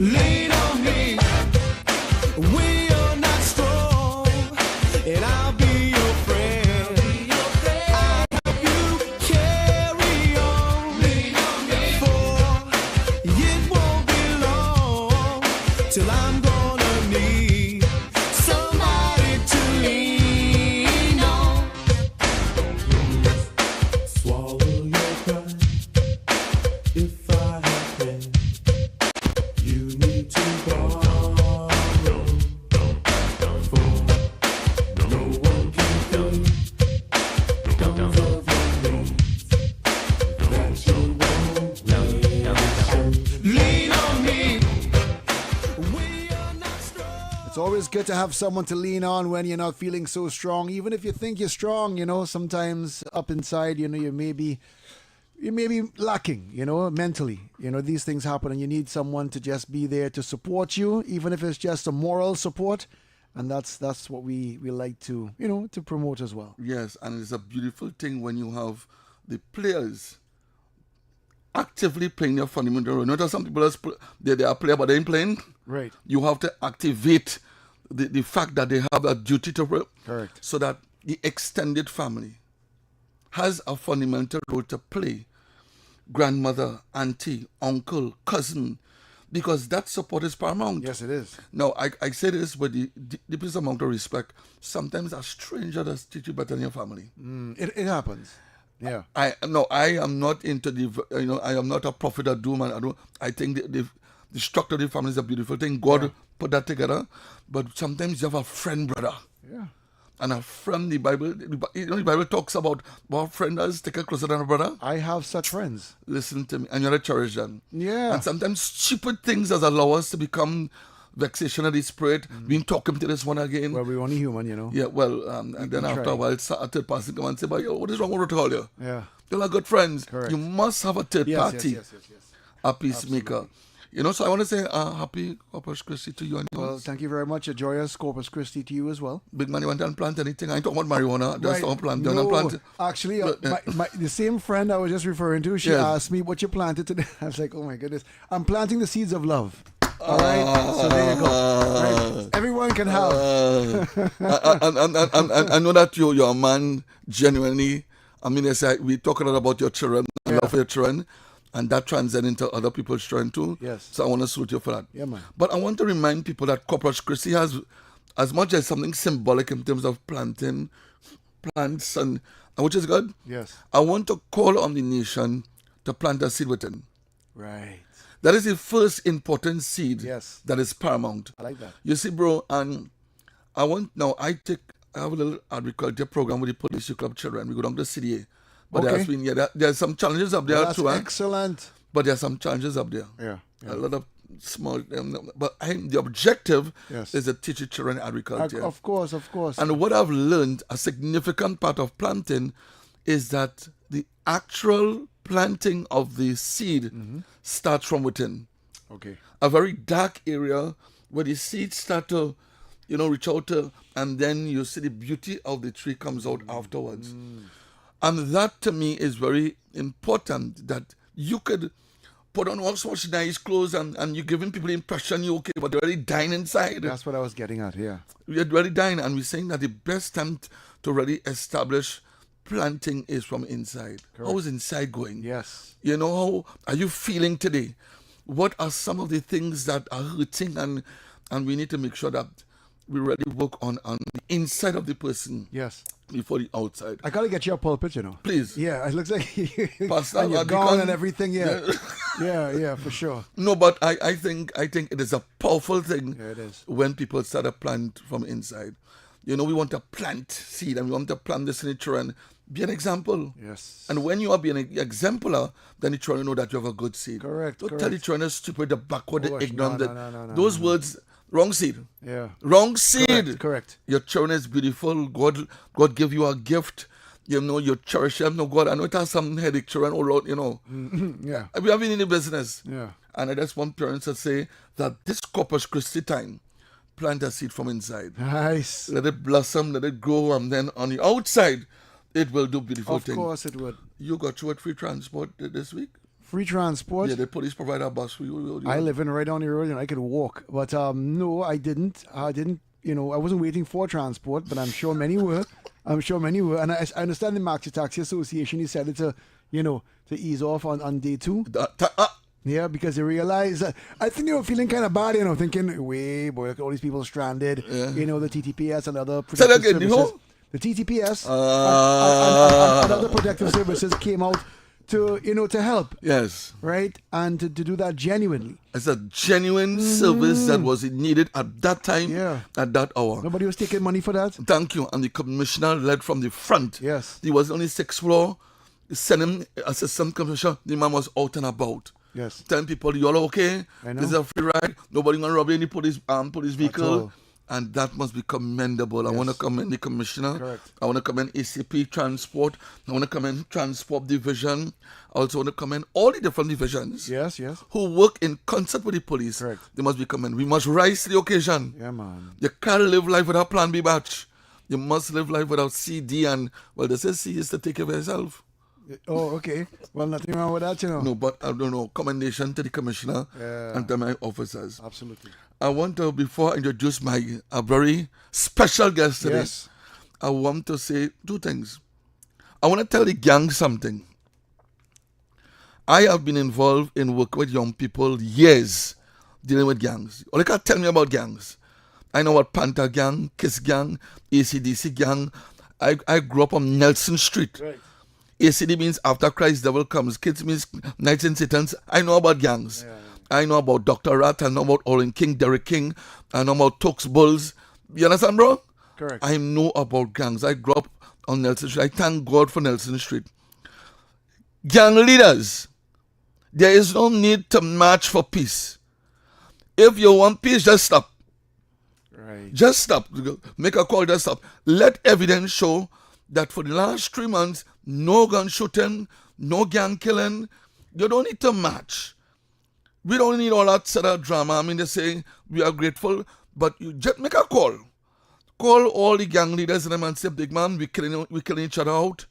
Lean on me when you're not strong, and I'll be your friend. I'll help you carry on. Lean on me, for it won't be long till I'm gonna need somebody to lean on. Swallow your pride. If I have pain, you need to borrow. For no one can think of your needs that you won't need. Lean on me when you're not strong. It's always good to have someone to lean on when you're not feeling so strong. Even if you think you're strong, sometimes up inside, you may be lacking, mentally. These things happen and you need someone to just be there to support you, even if it's just a moral support. And that's what we like to, to promote as well. Yes, and it's a beautiful thing when you have the players actively playing their fundamental role. Not some people they are player but they ain't playing. Right. You have to activate the fact that they have a duty to work. Correct. So that the extended family has a fundamental role to play. Grandmother, auntie, uncle, cousin, because that support is paramount. Yes, it is. Now, I say this with the deepest amount of respect. Sometimes a stranger does teach you better than your family. It happens. Yeah. I am not into I am not a prophet of doom. I think the structure of the family is a beautiful thing. God put that together. But sometimes you have a friend brother. Yeah. And a friend, the Bible talks about what friend is taken closer than a brother. I have such friends. Listen to me, and you're a cherished one. Yeah. And sometimes stupid things that allow us to become vexation of the spirit. Being talking to this one again. Well, we're only human, Yeah, well, and then after a while, a third person come and say, "But what is wrong with all you?" Yeah. You're good friends. Correct. You must have a third party, Yes. a peacemaker. So I want to say happy Corpus Christi to you and yours. Well, thank you very much. A joyous Corpus Christi to you as well. Big man, you want to plant anything? I ain't talking about marijuana. Just don't plant. No, Don't plant. actually, the same friend I was just referring to, she asked me what you planted today. I was like, oh my goodness. I'm planting the seeds of love. All right? So there you go. Right? Everyone can have. I know that you're a man, genuinely. I mean, we talk a lot about your children, love for your children. And that transcends into other people's strength too. Yes. So I want to salute you for that. Yeah, man. But I want to remind people that Corpus Christi has, as much as something symbolic in terms of planting plants, and which is good. Yes. I want to call on the nation to plant a seed within. Right. That is the first important seed. Yes. That is paramount. I like that. You see, bro, and I have a little agriculture program with the Police Club children. We go down to CDA. But there's some challenges up there too. Excellent. But there are some challenges up there. Yeah. A lot of small. But the objective is to teach the children agriculture. Of course. And what I've learned, a significant part of planting, is that the actual planting of the seed starts from within. Okay. A very dark area where the seeds start to, reach out to, and then you see the beauty of the tree comes out afterwards. And that to me is very important, that you could put on all sorts of nice clothes and you're giving people the impression you're okay, but they're already dying inside. That's what I was getting at, yeah. You're already dying, and we're saying that the best time to really establish planting is from inside. Correct. How is inside going? Yes. How are you feeling today? What are some of the things that are hurting, and we need to make sure that we really work on the inside of the person. Yes. Before the outside. I gotta get you a pulpit, Please. Yeah, it looks like Pastor, and you're gone and everything. Yeah. yeah, for sure. No, but I think it is a powerful thing. Yeah, it is. When people start to plant from inside. We want to plant seed and we want to plant this in the children. Be an example. Yes. And when you are being an exemplar, then the children know that you have a good seed. Correct. Don't tell the children they're stupid, they're backward, they're ignorant. No, Those words. Wrong seed. Yeah. Wrong seed. Correct. Your children is beautiful. God give you a gift. You cherish them. No, God, I know it has some headache children all out, Yeah. We have been in the business. Yeah. And I just want parents to say that this Corpus Christi time, plant a seed from inside. Nice. Let it blossom, let it grow, and then on the outside, it will do beautiful things. Of course it would. You got your free transport this week? Free transport. Yeah, the police provide a bus for you. I live in right down the road and I could walk. But no, I didn't. I wasn't waiting for transport, but I'm sure many were. And I understand the Maxi Taxi Association decided to ease off on day 2. Yeah, because they realized, I think they were feeling kind of bad, thinking, wait, boy, look at all these people stranded, Yeah. The TTPS and other Say that protective again, services. The TTPS and other protective services came out to help, Yes. right? And to do that genuinely. It's a genuine service that was needed at that time, Yeah. at that hour. Nobody was taking money for that. Thank you. And the commissioner led from the front. Yes. He was on the 6th floor. Sent him assistant commissioner. The man was out and about. Yes. Telling people, you're okay. I know. This is a free ride. Nobody gonna rob any police vehicle. all. And that must be commendable. I want to commend the commissioner. Correct. I want to commend ACP Transport. I want to commend Transport Division. I also want to commend all the different divisions Yes. who work in concert with the police. Correct. They must be commended. We must rise to the occasion. Yeah, man. You can't live life without Plan B batch. You must live life without CD and, well, they say C is to take care of yourself. Oh, okay. Well, nothing wrong with that, No, but I don't know. Commendation to the commissioner Yeah. and to my officers. Absolutely. I want to, before I introduce a very special guest today, Yes. I want to say 2 things. I want to tell the gang something. I have been involved in working with young people years dealing with gangs. All you can tell me about gangs. I know what Panther Gang, Kiss Gang, ACDC Gang. I grew up on Nelson Street. Right. ACD means after Christ devil comes. Kids means Knights and Satans. I know about gangs. Yeah. I know about Dr. Rat. I know about Orange King, Derrick King. I know about Tokes Bulls. You understand, bro? Correct. I know about gangs. I grew up on Nelson Street. I thank God for Nelson Street. Gang leaders, there is no need to march for peace. If you want peace, just stop. Right. Just stop. Make a call, just stop. Let evidence show that for the last 3 months, no gun shooting, no gang killing. You don't need to march. We don't need all that sort of drama. I mean, they say we are grateful, but you just make a call. Call all the gang leaders and say, big man, we killing each other out.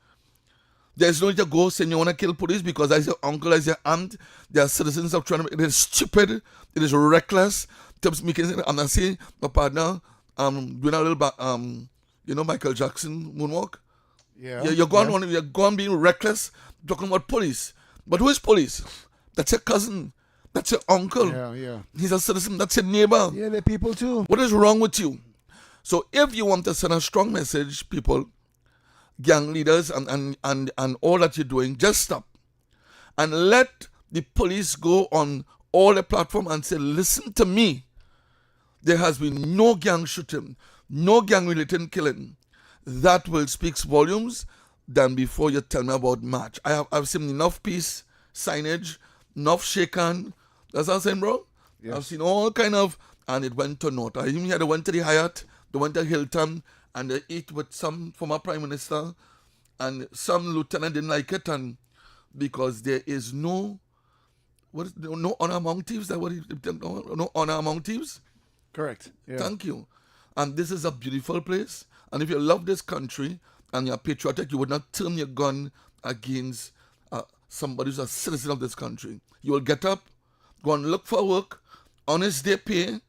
There's no need to go saying you want to kill police because as your uncle, as your aunt, they are citizens of Toronto. It is stupid. It is reckless. I'm not saying my partner doing a little Michael Jackson moonwalk. Yeah. You're going being reckless, talking about police. But who is police? That's your cousin. That's your uncle. Yeah. He's a citizen. That's your neighbor. Yeah, they're people too. What is wrong with you? So if you want to send a strong message, people, gang leaders and all that you're doing, just stop. And let the police go on all the platform and say, listen to me. There has been no gang shooting, no gang related killing. That will speak volumes than before you tell me about march. I've seen enough peace signage, enough shake hand. That's what I'm saying, bro. Yes. I've seen all kind of, and it went to naught. I even had they went to the Hyatt, they went to Hilton, and they eat with some former prime minister, and some lieutenant didn't like it, and because there is no honor among thieves. No honor among thieves. Correct. Yeah. Thank you. And this is a beautiful place. And if you love this country and you're patriotic, you would not turn your gun against somebody who's a citizen of this country. You will get up, go and look for work, honest day pay,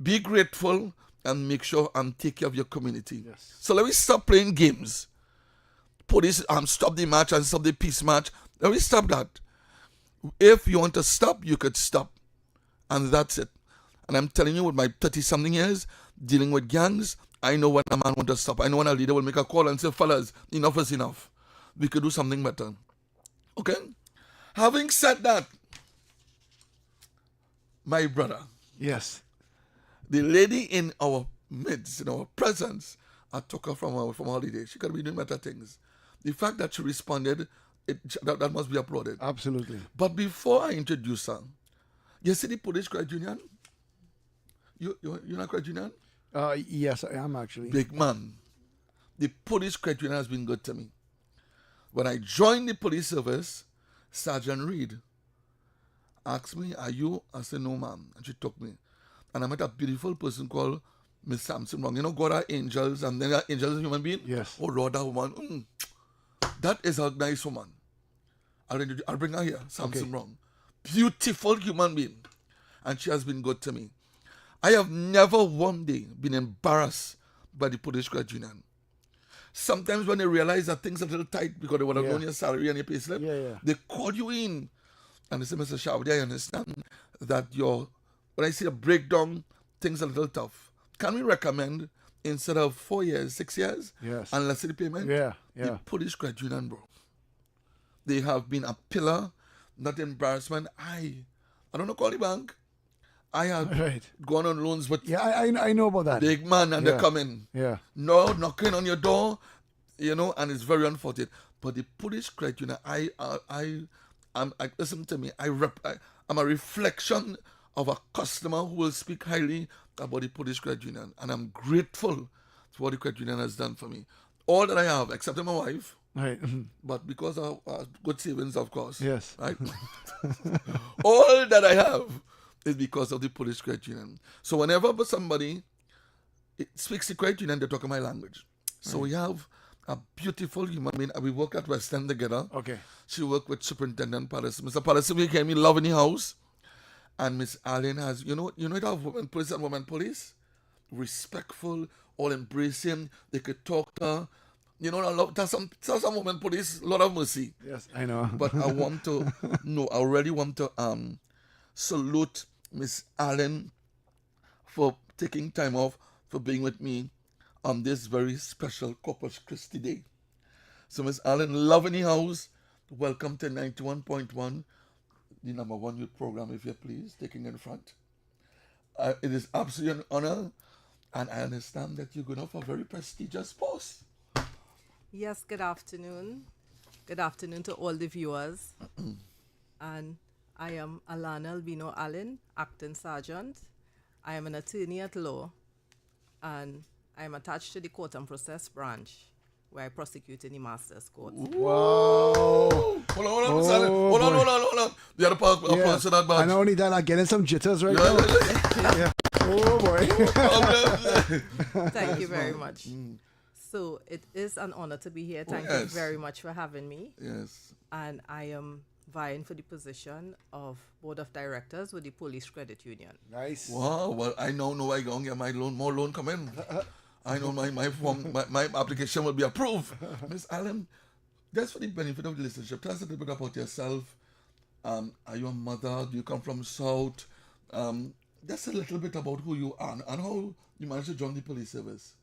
be grateful, and make sure and take care of your community. Yes. So let me stop playing games. Police stop the march and stop the peace march. Let me stop that. If you want to stop, you could stop. And that's it. And I'm telling you, with my 30-something years dealing with gangs, I know when a man wants to stop. I know when a leader will make a call and say, fellas, enough is enough. We could do something better. Okay? Having said that, my brother, Yes. the lady in our midst, in our presence, I took her from holiday. She could be doing better things. The fact that she responded, that must be applauded. Absolutely. But before I introduce her, you see the police credit union? You're not credit union? Yes, I am actually. Big man. The police credit union has been good to me. When I joined the police service, Sergeant Reed asked me, are you? I said, no, ma'am. And she took me. And I met a beautiful person called Miss Sampson Wrong. You know, God are angels, and then angels are human beings? Yes. Oh, Lord, that woman. That is a nice woman. I'll bring her here, Samson Brown. Beautiful human being. And she has been good to me. I have never one day been embarrassed by the police credit union. Sometimes when they realize that things are a little tight because they would have known your salary and your pay slip, they call you in and they say, Mr. Sharbodie, I understand that when I see a breakdown, things are a little tough. Can we recommend instead of 4 years, 6 years, and let's see the payment? The police credit union, bro. They have been a pillar, not embarrassment. I don't know, call the bank. I had gone on loans with I know about that. big man and they come in. No, knocking on your door, and it's very unfortunate. But the police credit union, listen to me, I'm a reflection of a customer who will speak highly about the police credit union. And I'm grateful for what the credit union has done for me. All that I have, except my wife, but because of good savings, of course. Yes. Right? All that I have is because of the police credit union. So whenever somebody speaks the credit union, they talk my language. So we have a beautiful human being. We work at West End together. Okay. She worked with Superintendent Palace. Mr. Palace, we came in love in the house. And Miss Allen has, you know have women police and women police? Respectful, all embracing. They could talk to her. There's some women police, a lot of mercy. Yes, I know. But I really want to salute Miss Allen for taking time off for being with me on this very special Corpus Christi Day. So Miss Allen, love in the house. Welcome to 91.1, the number one youth program, if you please, taking in front. It is absolutely an honor, and I understand that you're going for a very prestigious post. Yes, good afternoon. Good afternoon to all the viewers. And I am Alana Albino Allen, acting sergeant. I am an attorney at law, and I am attached to the Court and Process branch, where I prosecute in the Master's Court. Wow. Hold on. The other part, applause to that badge. And not only that, I'm getting some jitters right now. Oh, boy. Thank you very much. So it is an honor to be here. Thank you very much for having me. Yes. And I am vying for the position of Board of Directors with the Police Credit Union. Nice. Wow. Well, I now know I going to get my loan, more loan come in. I know my application will be approved. Miss Allen, just for the benefit of the listenership, tell us a little bit about yourself. Are you a mother? Do you come from South? Just a little bit about who you are and how you managed to join the police service.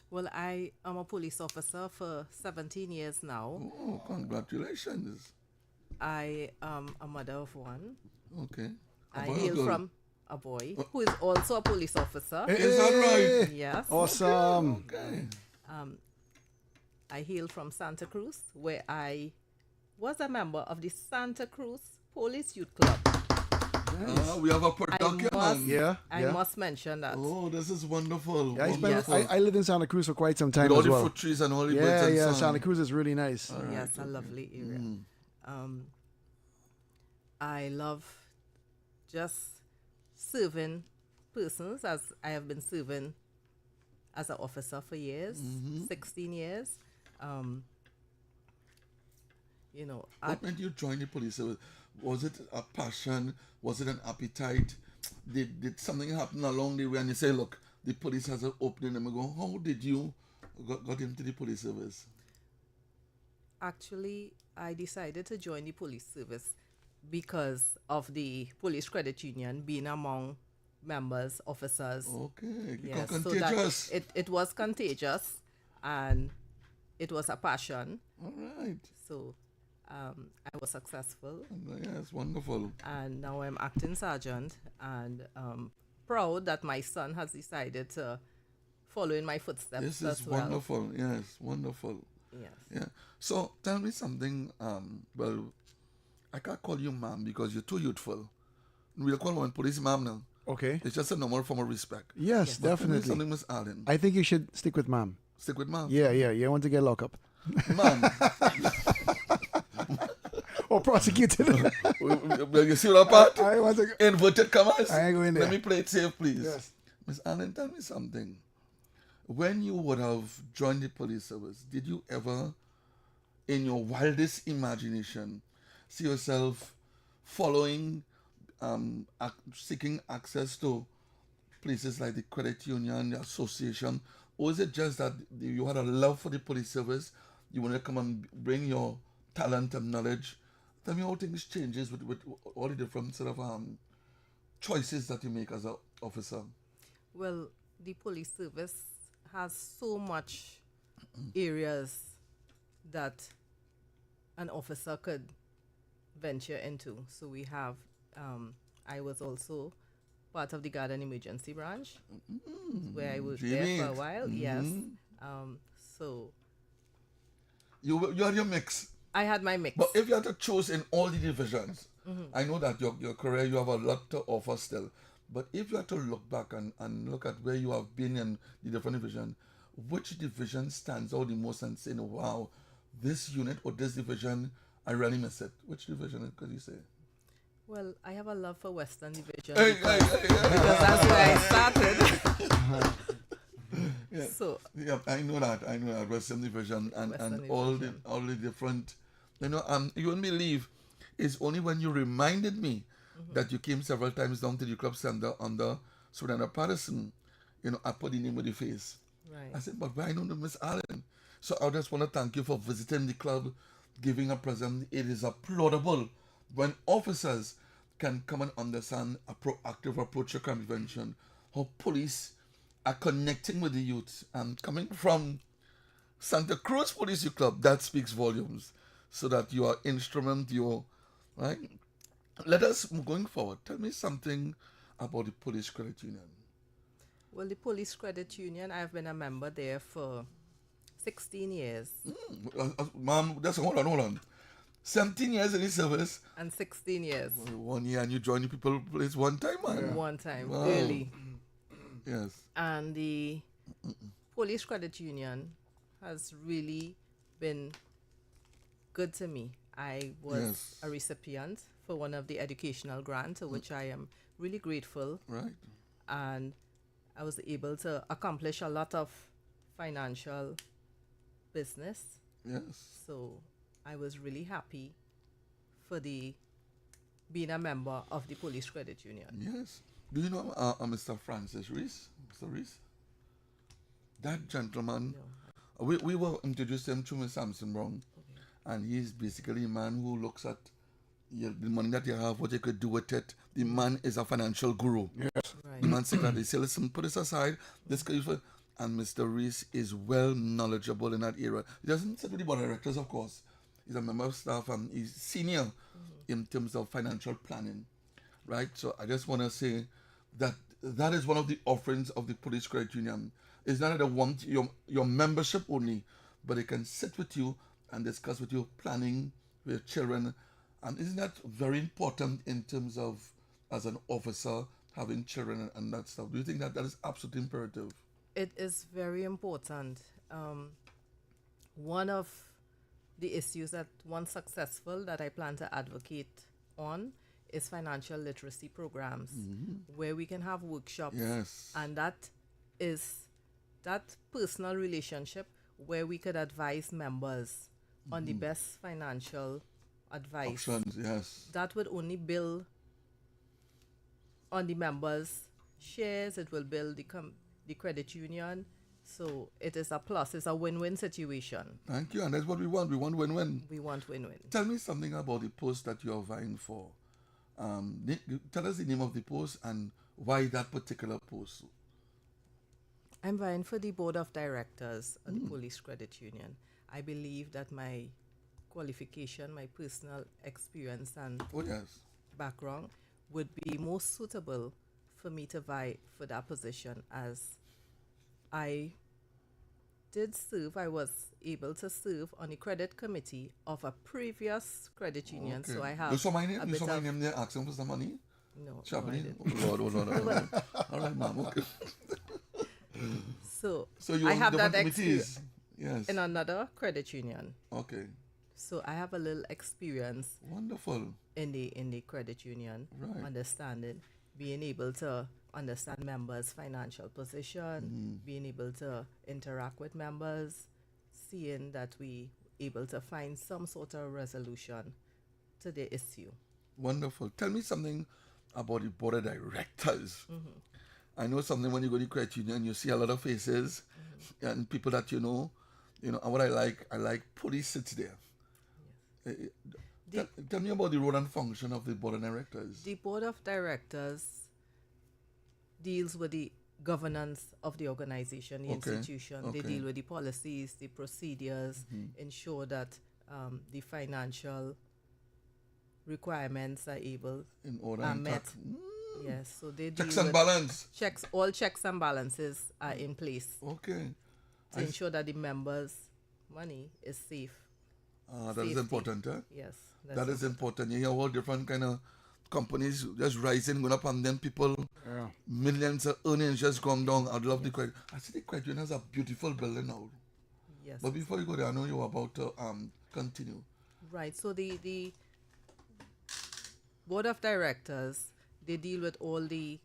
Well, I am a police officer for 17 years now. Oh, congratulations. I am a mother of one. Okay. I hail from a boy who is also a police officer. Is that right? Yes. Awesome. Okay. I hail from Santa Cruz, where I was a member of the Santa Cruz Police Youth Club. Nice. We have a production. I must mention that. Oh, this is wonderful. Yeah, I lived in Santa Cruz for quite some time with all as the well. fruit trees and all the birds and sun. Santa Cruz is really nice. Right, yes, a lovely area. I love just serving persons, as I have been serving as an officer for years, 16 years. What made you join the police service? Was it a passion? Was it an appetite? Did something happen along the way and you say, look, the police has an opening, and we go, how did you got into the police service? Actually, I decided to join the police service because of the police credit union being among members, officers. Okay, yes, contagious. So that it was contagious and it was a passion. All right. So I was successful. Yes, wonderful. And now I'm acting sergeant, and proud that my son has decided to follow in my footsteps. This is wonderful. Yes, wonderful. Yes. Yeah. So tell me something. Well, I can't call you ma'am because you're too youthful. We'll call one police ma'am now. Okay. It's just a normal form of respect. Yes, But definitely. tell me something, Miss Allen. I think you should stick with ma'am. Stick with ma'am. Yeah. You want to get locked up. Ma'am. Or prosecuted. Will you see that part? I want to go. Inverted commas. I ain't going there. Let me play it safe, please. Yes. Miss Allen, tell me something. When you would have joined the police service, did you ever in your wildest imagination, see yourself following, seeking access to places like the credit union, the association, or is it just that you had a love for the police service, you want to come and bring your talent and knowledge? Tell me how things changes with all the different sort of choices that you make as an officer. Well, the police service has so much areas that an officer could venture into. So we have, I was also part of the Garden Emergency Branch, where I worked there Jamie. for a while. Yes. So You had your mix. I had my mix. But if you had to choose in all the divisions, I know that your career, you have a lot to offer still. But if you had to look back and look at where you have been in the different division, which division stands out the most and saying, wow, this unit or this division, I really miss it? Which division could you say? Well, I have a love for Western Division Hey, because, hey, hey, hey. because that's where I started. Yeah. So Yeah, I know that. Western Division and Western all Division. the different, you won't believe, it's only when you reminded me that you came several times down to the club center under Surrender Patterson, I put the name with the face. right. I said, but why don't Miss Allen? So I just want to thank you for visiting the club, giving a present. It is applaudable when officers can come and understand a proactive approach to crime prevention, how police are connecting with the youth and coming from Santa Cruz Police Club. That speaks volumes. So that you are right? Let us, going forward, tell me something about the Police Credit Union. Well, the Police Credit Union, I've been a member there for 16 years. Ma'am, just hold on. 17 years in the service, And 16 years. 1 year, and you join the people place one time, man. One time, Wow. early. Yes. And the Police Credit Union has really been good to me. I was Yes. a recipient for one of the educational grants, which I am really grateful. Right. And I was able to accomplish a lot of financial business. Yes. So I was really happy for being a member of the Police Credit Union. Yes. Do you know Mr. Francis Reese? Mr. Reese? That gentleman, we were introduced him to Ms. Samson Brown, and he's basically a man who looks at the money that you have, what you could do with it. The man is a financial guru. Right. The man said that they say, listen, put this aside, this could be for, and Mr. Reese is well knowledgeable in that area. He doesn't sit with the board of directors, of course. He's a member of staff and he's senior in terms of financial planning, right? So I just want to say that that is one of the offerings of the Police Credit Union. It's not that they want your membership only, but they can sit with you and discuss with you planning with your children. And isn't that very important in terms of, as an officer, having children and that stuff? Do you think that that is absolutely imperative? It is very important. One of the issues that once successful that I plan to advocate on is financial literacy programs where we can have workshops. Yes. And that is that personal relationship where we could advise members on the best financial advice. Options, yes. That would only build on the members' shares. It will build the credit union. So it is a plus. It's a win-win situation. Thank you, and that's what we want. We want win-win. We want win-win. Tell me something about the post that you are vying for. Tell us the name of the post and why that particular post. I'm vying for the board of directors of the Police Credit Union. I believe that my qualification, my personal experience and Oh, yes. background would be most suitable for me to vie for that position, as I did serve. I was able to serve on the credit committee of a previous credit union. Okay. So I have You saw my name? a You bit saw my of- name there asking for some money? No, I Sharbodie? didn't. Oh, Lord. All right, ma'am. Okay. So, So you I on have different that experience committees? Yes. in another credit union. Okay. So I have a little experience Wonderful. in the credit union, Right. understanding, being able to understand members' financial position, being able to interact with members, seeing that we able to find some sort of resolution to the issue. Wonderful. Tell me something about the board of directors. I know something when you go to the credit union, you see a lot of faces and people that you know. And what I like police sits there. Tell me about the role and function of the board of directors. The board of directors deals with the governance of the organization, the institution. They deal with the policies, the procedures, ensure that the financial requirements are in order are and met. Yes, so they deal checks and with balance. all checks and balances are in place Okay. to ensure that the members' money is safe. That is Safety. important, huh? Yes, That is important. You hear all different kind of companies just rising, going up, and then people, millions of earnings just come down. I'd love the credit. I see the credit union has a beautiful building now. Yes. But before you go there, I know you were about to continue. Right. So the board of directors, they deal with all the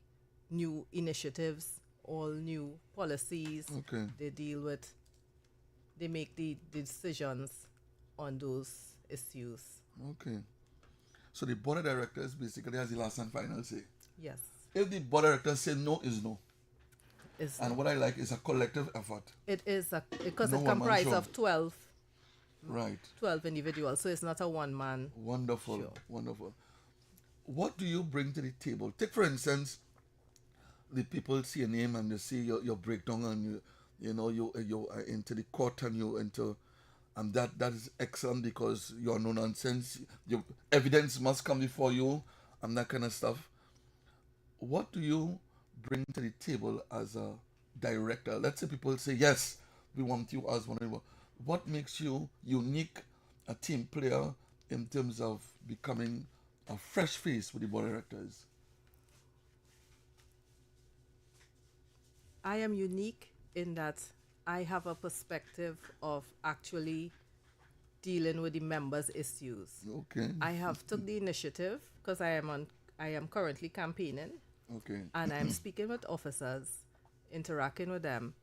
new initiatives, all new policies. Okay. They make the decisions on those issues. Okay. So the board of directors basically has the last and final say. Yes. If the board of directors say no is no. It's, And what I like is a collective effort. it is because No it one-man comprises show. of 12 Right. individuals, so it's not a one man. Wonderful. Sure. Wonderful. What do you bring to the table? Take for instance, the people see your name and they see your breakdown and you are into the court and you into and that is excellent because you're no nonsense. Your evidence must come before you and that kind of stuff. What do you bring to the table as a director? Let's say people say, yes, we want you as one of them. What makes you unique, a team player, in terms of becoming a fresh face with the board of directors? I am unique in that I have a perspective of actually dealing with the members' issues. Okay. I have took the initiative because I am currently campaigning Okay. and I'm speaking with officers, interacting with them,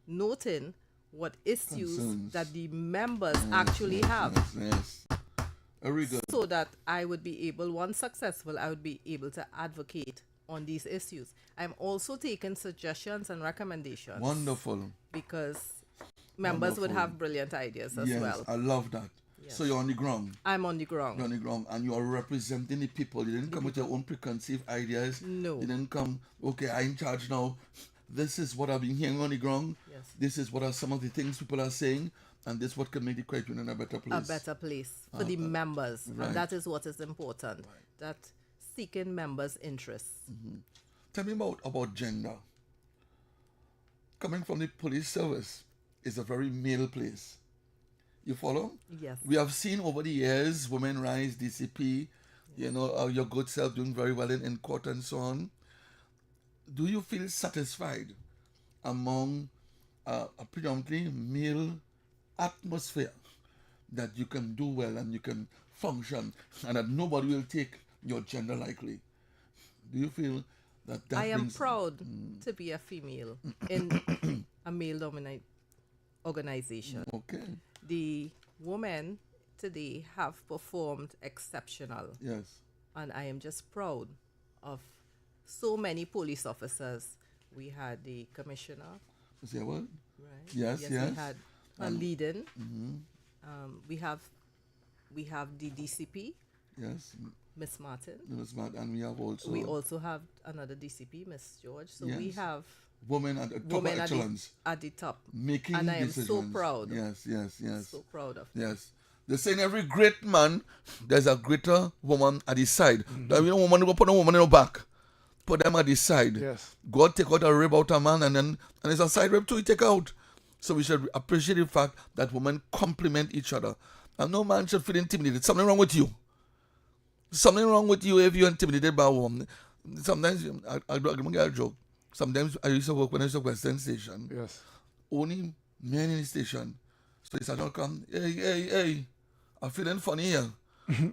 noting what issues Concerns. that the members actually have, Yes. Very good. so that I would be able, once successful, I would be able to advocate on these issues. I'm also taking suggestions and recommendations Wonderful. because members would Wonderful. have brilliant ideas as Yes, well. I love that. Yes. So you're on the ground. I'm on the ground. You're on the ground and you are representing the people. You didn't come with your own preconceived ideas. No. You didn't come, okay, I'm in charge now. This is what I've been hearing on the ground. Yes. This is what are some of the things people are saying. And this is what can make the credit union a better place. A better place for the members. right. And that is what is important. That seeking members' interests. Tell me about gender. Coming from the police service is a very male place. You follow? Yes. We have seen over the years women rise, DCP, your good self doing very well in court and so on. Do you feel satisfied among a predominantly male atmosphere that you can do well and you can function and that nobody will take your gender lightly? Do you feel that I am brings- proud to be a female in a male-dominated organization. Okay. The women today have performed exceptional, Yes. and I am just proud of so many police officers. We had the commissioner, Is there one? right? Yes, We yes. had a leading. We have the DCP, Yes. Miss Martin. Ms. Matt, and we have also We also have another DCP, Miss George. So we Yes. have women at the top of women excellence. at the top. Making And I am decisions. so proud. Yes. So proud of them. Yes. They say in every great man, there's a greater woman at his side. That we don't want to put a woman in the back. Put them at his side. Yes. God take out a rib out a man and there's a side rib too he take out. So we should appreciate the fact that women complement each other. And no man should feel intimidated. Something wrong with you. Something wrong with you if you're intimidated by a woman. Sometimes, I'll get a joke. Sometimes I used to work when I used to Western Station. Yes. Only men in the station. So the sergeant come, hey, I'm feeling funny here.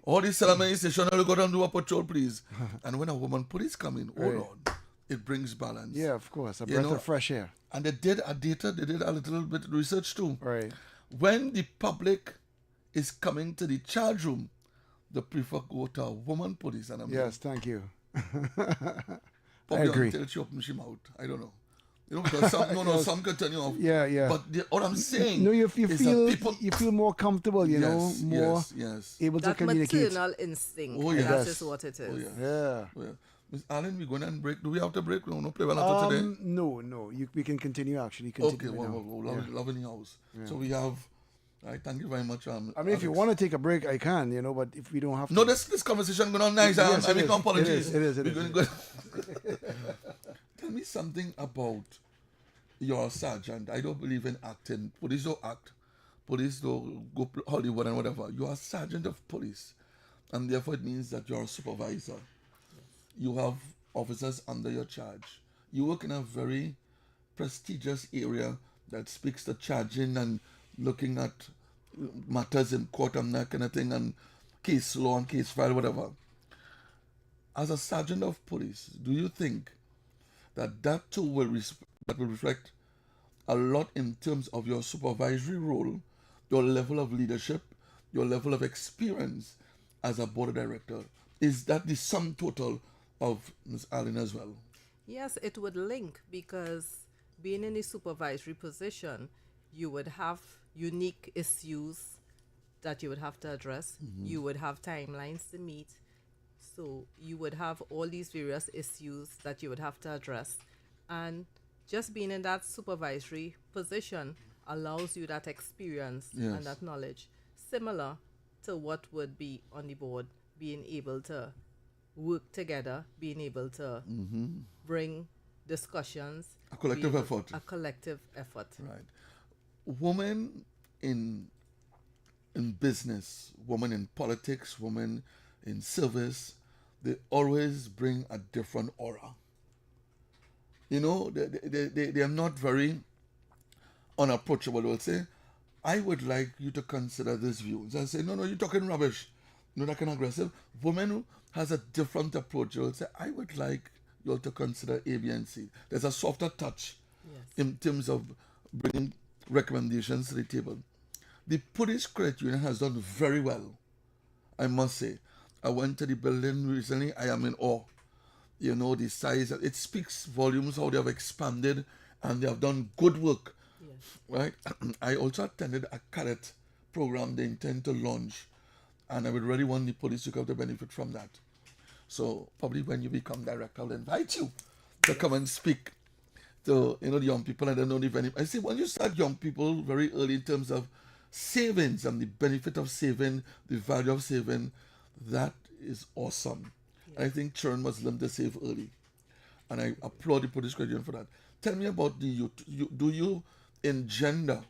All these salamen in the station, I'll go down and do a patrol, please. And when a woman police come in, oh Right. Lord, it brings balance. Yeah, of course. A You breath know, of fresh air. And they did a little bit of research too. Right. when the public is coming to the charge room, they prefer go to a woman police and a man. Yes, thank you. Probably agree. until she opens her mouth. I don't know. You know, because some can turn you off. Yeah, yeah. But what I'm saying No, you is feel that people... you feel more comfortable, you know, more yes. able to That communicate. maternal instinct. Oh, yes. That Yes. is what it is. Oh, yeah. Yeah. Well, Miss Allen, we're going to break. Do we have to break? No play well after today. No. We can continue actually. Okay, Continue now. love in the house. So we have... Right, thank you very much. I mean, if you Alex. want to take a break, I can, you know, but if we don't have to. No, this conversation going on nice. Yes, I it make is. no apologies. It is. We're going to go. Tell me something about your sergeant. I don't believe in acting. Police don't act. Police don't go Hollywood and whatever. You are a sergeant of police, and therefore it means that you're a supervisor. You have officers under your charge. You work in a very prestigious area that speaks to charging and looking at matters in court and that kind of thing, and case law and case file, whatever. As a sergeant of police, do you think that too will reflect a lot in terms of your supervisory role, your level of leadership, your level of experience as a board director? Is that the sum total of Ms. Allen as well? Yes, it would link because being in a supervisory position, you would have unique issues that you would have to address. You would have timelines to meet. So you would have all these various issues that you would have to address. And just being in that supervisory position allows you that experience Yes. and that knowledge. Similar to what would be on the board, being able to work together, being able to bring discussions. A collective be able- effort. A collective effort. Right. Women in business, women in politics, women in service, they always bring a different aura. You know, they are not very unapproachable. They'll say, I would like you to consider this view. And I say, no, you're talking rubbish. You know, that kind of aggressive. Women who has a different approach. They'll say, I would like you all to consider A, B, and C. There's a softer touch in terms of bringing recommendations to the table. The Police Credit Union has done very well, I must say. I went to the building recently. I am in awe. You know, the size. It speaks volumes how they have expanded and they have done good work. Right? I also attended a cadet program they intend to launch, and I would really want the police to come to benefit from that. So probably when you become director, I'll invite you to come and speak to the young people. I don't know if any. I say when you start young people very early in terms of savings and the benefit of saving, the value of saving, that is awesome. And I think children must learn to save early. And I applaud the Police Credit Union for that. Tell me about the youth. Do you engender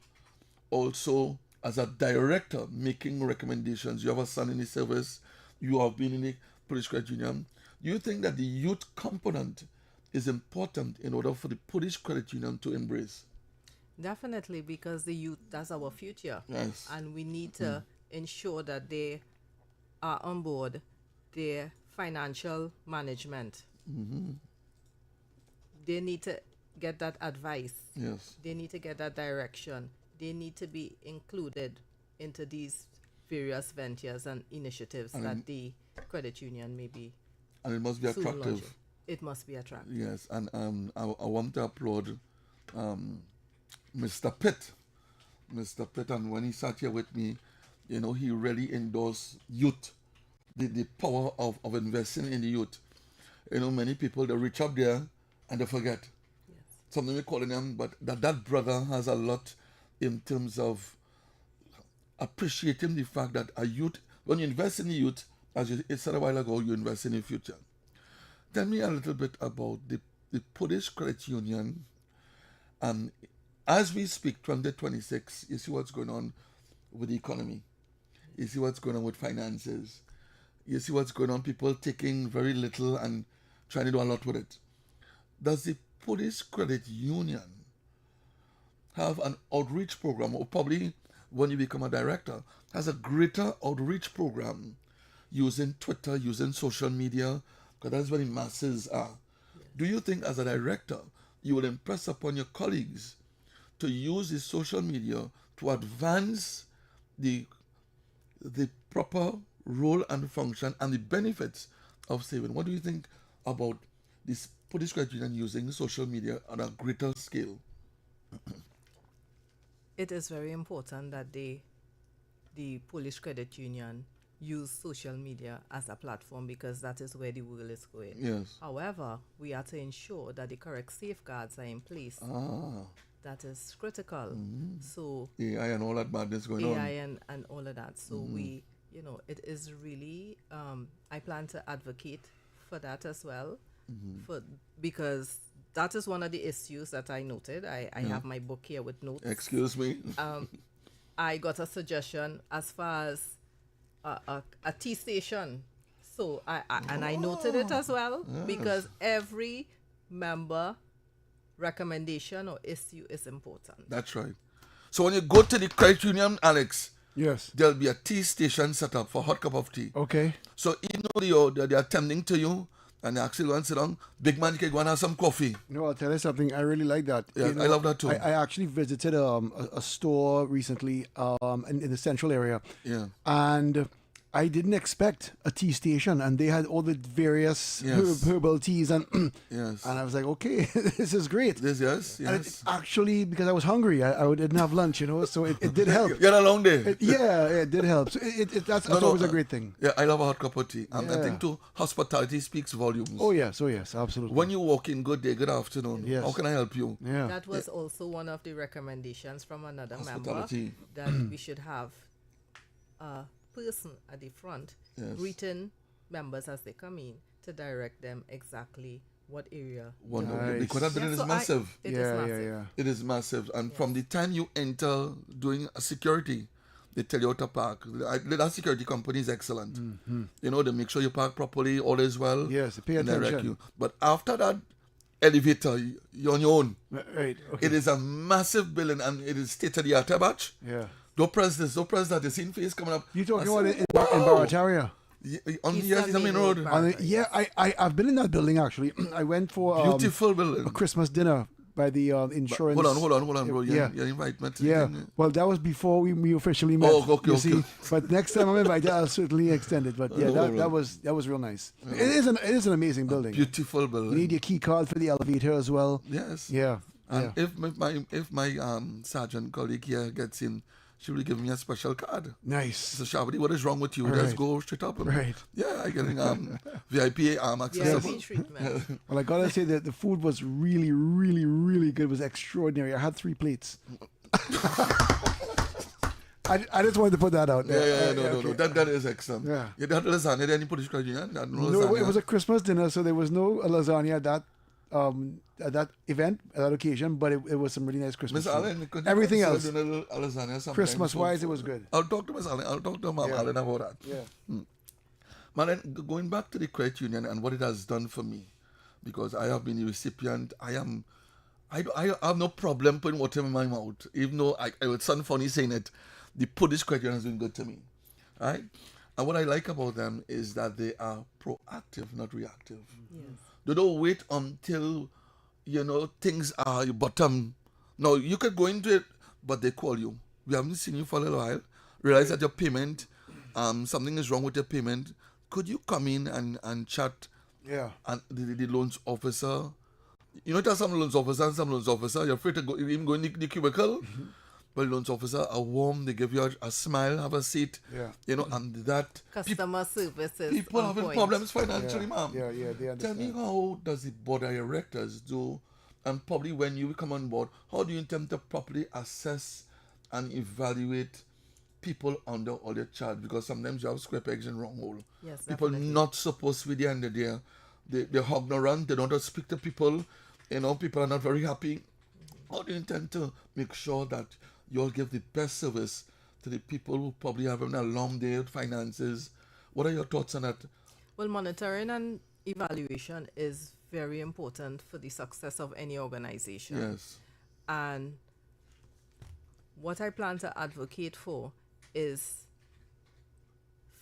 also as a director making recommendations? You have a son in the service. You have been in the Police Credit Union. Do you think that the youth component is important in order for the Police Credit Union to embrace? Definitely, because the youth, that's our future. Yes. And we need to ensure that they are on board their financial management. They need to get that advice. Yes. They need to get that direction. They need to be included into these various ventures and initiatives that the credit union may be And it must be soon attractive. launching. It must be attractive. Yes, and I want to applaud Mr. Pitt. Mr. Pitt, and when he sat here with me, he really endorsed youth, the power of investing in the youth. Many people, they reach up there and they forget. Something we're calling them, but that brother has a lot in terms of appreciating the fact that a youth, when you invest in the youth, as you said a while ago, you invest in the future. Tell me a little bit about the Police Credit Union. As we speak, 2026, you see what's going on with the economy. You see what's going on with finances. You see what's going on, people taking very little and trying to do a lot with it. Does the Police Credit Union have an outreach program, or probably when you become a director, has a greater outreach program using Twitter, using social media, because that's where the masses are? Do you think as a director, you will impress upon your colleagues to use the social media to advance the proper role and function and the benefits of saving. What do you think about this Police Credit Union using social media on a greater scale? It is very important that the Polish Credit Union use social media as a platform because that is where the world is going. Yes. However, we are to ensure that the correct safeguards are in place. That is critical. So AI and all that madness going on. AI and all of that. So we, it is really, I plan to advocate for that as well, because that is one of the issues that I noted. I have my book here with notes. Excuse me. I got a suggestion as far as a tea station. So I noted it as well, because every member recommendation or issue is important. That's right. So when you go to the credit union, Alex, Yes. there'll be a tea station set up for a hot cup of tea. Okay. So even though they're attending to you and they actually go and sit down, big man, you can go and have some coffee. No, I'll tell you something. I really like that. Yeah, I love that too. I actually visited a store recently in the central area. Yeah. And I didn't expect a tea station, and they had all the various Yes. herbal teas, and Yes. and I was like, okay, this is great. Yes. And it actually, because I was hungry, I didn't have lunch, so it did help. You had a long day. It did help. So that's always a great thing. Yeah, I love a hot cup of tea. I Yeah. think too, hospitality speaks volumes. Oh yes, absolutely. When you walk in, good day, good afternoon. Yes. How can I help you? Yeah. That was also one of the recommendations from another member, Hospitality. that we should have a person at the front Yes. greeting members as they come in to direct them exactly what area. Wonderful. Nice. Because that building is So massive. It is yeah, massive. yeah. It is massive. And from the time you enter doing a security, they tell you how to park. That security company is excellent. They make sure you park properly, all is well. Yes, pay and direct attention. you. But after that elevator, you're on your own. Right. Okay. It is a massive building and it is state of the art. Batch. Yeah. Don't press this, don't press that. The scene face coming up. You talking I about said, in Barataria? On East yes, the main Main road. Road, Yeah, I've been in that building actually. I went for Beautiful building. a Christmas dinner by the insurance. Hold on, bro. Yeah. You invite me to Yeah, the thing. well, that was before we officially met. Oh, okay, you okay. see, but next time I'm invited, I'll certainly extend it. But yeah, Oh, that was real nice. It is an amazing building. Beautiful You building. need your key card for the elevator as well. Yes. Yeah, And yeah. if my sergeant colleague here gets in, she will give me a special card. Nice. So Sharbodie, what is wrong with you? Right. Just go straight up. Right. Yeah, I get VIP accessible. VIP treatment. Well, I gotta say that the food was really, really, really good. It was extraordinary. I had 3 plates. I just wanted to put that out Yeah, there. no. Okay. That is excellent. Yeah. You had lasagna there in Polish Credit Union? No, No, lasagna. it was a Christmas dinner, so there was no lasagna at that event, at that occasion, but it was some really nice Christmas Miss food. Allen, could you Everything consider else, doing a little lasagna sometime Christmas-wise, for- it was good. I'll talk to Miss Allen. I'll talk to Mom Yeah. Allen about that. Yeah. Man, going back to the credit union and what it has done for me, because I have been the recipient, I have no problem putting water in my mouth, even though I would sound funny saying it. The Polish credit union has been good to me, right? And what I like about them is that they are proactive, not reactive. Yes. They don't wait until things are bottom. No, you could go into it, but they call you. We haven't seen you for a little while. Realize that your payment, something is wrong with your payment. Could you come in and chat? Yeah. And the loans officer, there's some loans officer and some loans officer, you're afraid to even go in the cubicle. But loans officer are warm, they give you a smile, have a seat. Yeah. And that Customer services. people on having point. problems financially, ma'am. Yeah, they Tell me, understand. how does the board of directors do, and probably when you come on board, how do you intend to properly assess and evaluate people under all your charge? Because sometimes you have square pegs in wrong hole. Yes, People definitely. not supposed to be there, and they're ignorant, they don't want to speak to people, people are not very happy. How do you intend to make sure that you'll give the best service to the people who probably have a long day with finances? What are your thoughts on that? Well, monitoring and evaluation is very important for the success of any organization. Yes. And what I plan to advocate for is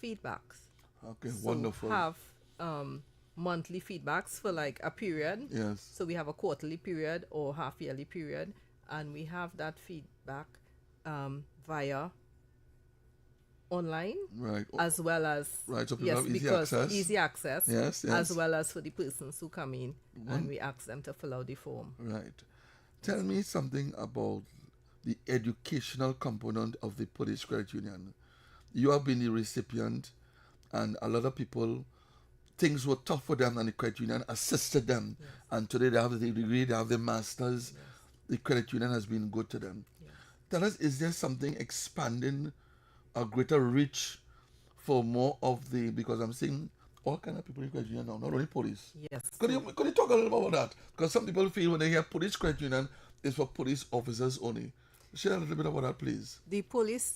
feedbacks. Okay, So wonderful. have monthly feedbacks for like a period. Yes. So we have a quarterly period or half yearly period, and we have that feedback via online, Right. as well as Right, so people yes, have easy because access. easy access, Yes, yes. as well as for the persons who come in and we ask them to fill out the form. Right. Tell me something about the educational component of the Police Credit Union. You have been the recipient, and a lot of people, things were tough for them, and the credit union assisted them. Yes. And today they have the degree, they have the masters. Yes. The credit union has been good to them. Yes. Tell us, is there something expanding a greater reach for more of the, because I'm seeing all kind of people in credit union now, not only police. Yes. Could you talk a little about that? Because some people feel when they hear police credit union, it's for police officers only. Share a little bit about that, please. The police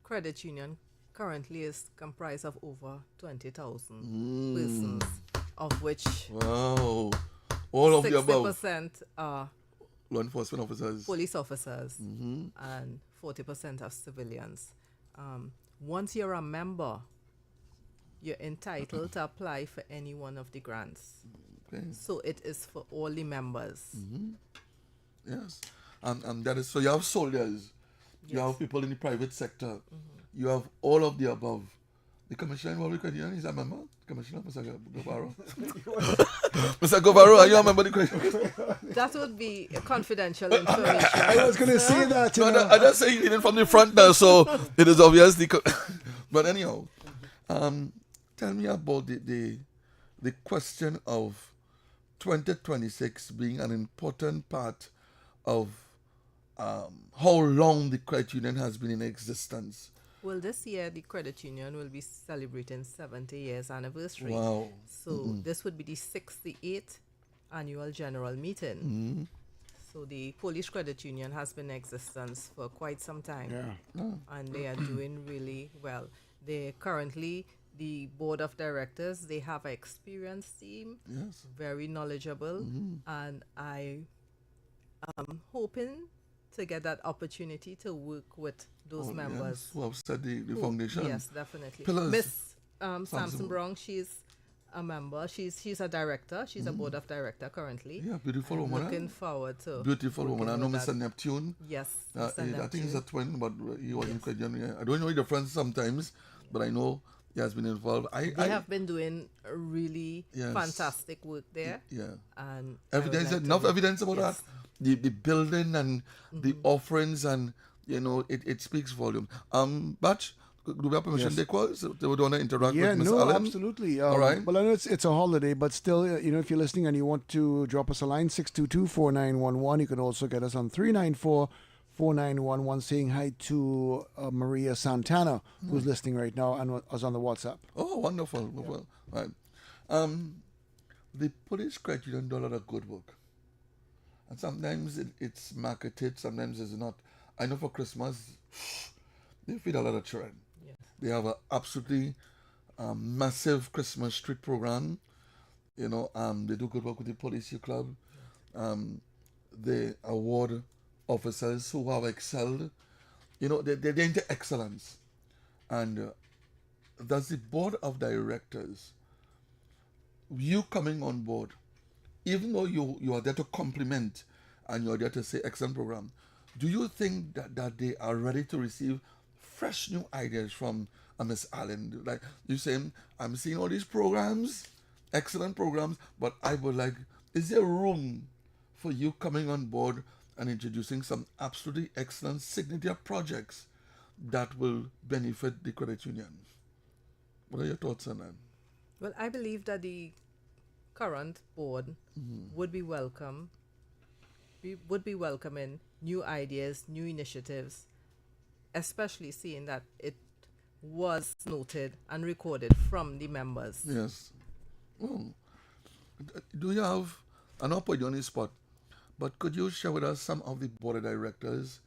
credit union currently is comprised of over 20,000 persons, of which Wow. All of the above. 60% are Law enforcement officers. police officers and 40% are civilians. Once you're a member, you're entitled to apply for any one of the grants. Okay. So it is for all the members. Yes. And that is, so you have soldiers, you Yes. have people in the private sector, you have all of the above. The commissioner involved with credit union is a member? Commissioner, Mr. Govaro? Mr. Govaro, are you a member of the credit union? That would be confidential information. I was going to say that. You No, know. I just say it from the front now, so it is obviously. But anyhow, tell me about the question of 2026 being an important part of how long the credit union has been in existence. Well, this year the credit union will be celebrating 70 years anniversary. Wow. So this would be the 68th annual general meeting. So the Polish Credit Union has been in existence for quite some time. Yeah. And they are doing really well. They currently, the board of directors, they have an experienced team, Yes. very knowledgeable, and I am hoping to get that opportunity to work with those members. Yes, who have set the Who- foundation. Yes, definitely. Pillars. Miss Samson Brown, she's a member. She's a director. She's a board of director currently. Yeah, beautiful I'm woman. looking forward to Beautiful woman. I working know with Mr. that. Neptune. Yes, I Mr. think he's a Neptune. twin, but he was in credit union. I don't know the difference sometimes, but I know he has been involved. They have been doing a really Yes. fantastic work there. Yeah. And I would Evidence, like to enough work- evidence about yes. that. The building and the offerings, and it speaks volume. Batch, do we have permission Yes. to call? So they would want to interact Yeah, with Miss no, Allen? absolutely. All right. Well, I know it's a holiday, but still, if you're listening and you want to drop us a line, 622-4911. You can also get us on 394-4911, saying hi to Maria Santana, who's listening right now and was on the WhatsApp. Oh, wonderful. Well, right. The police credit union do a lot of good work. And sometimes it's marketed, sometimes it's not. I know for Christmas, they feed a lot of children. Yes. They have an absolutely massive Christmas street program. They do good work with the Police Club. They award officers who have excelled. They're into excellence. And does the board of directors, you coming on board, even though you are there to compliment and you're there to say excellent program, do you think that they are ready to receive fresh new ideas from Miss Allen? Like you saying, I'm seeing all these programs, excellent programs, but I would like, is there room for you coming on board and introducing some absolutely excellent signature projects that will benefit the credit union? What are your thoughts on that? Well, I believe that the current board would be welcome. We would be welcoming new ideas, new initiatives, especially seeing that it was noted and recorded from the members. Yes. Well, do you have, I know I put you on the spot, but could you share with us some of the board of directors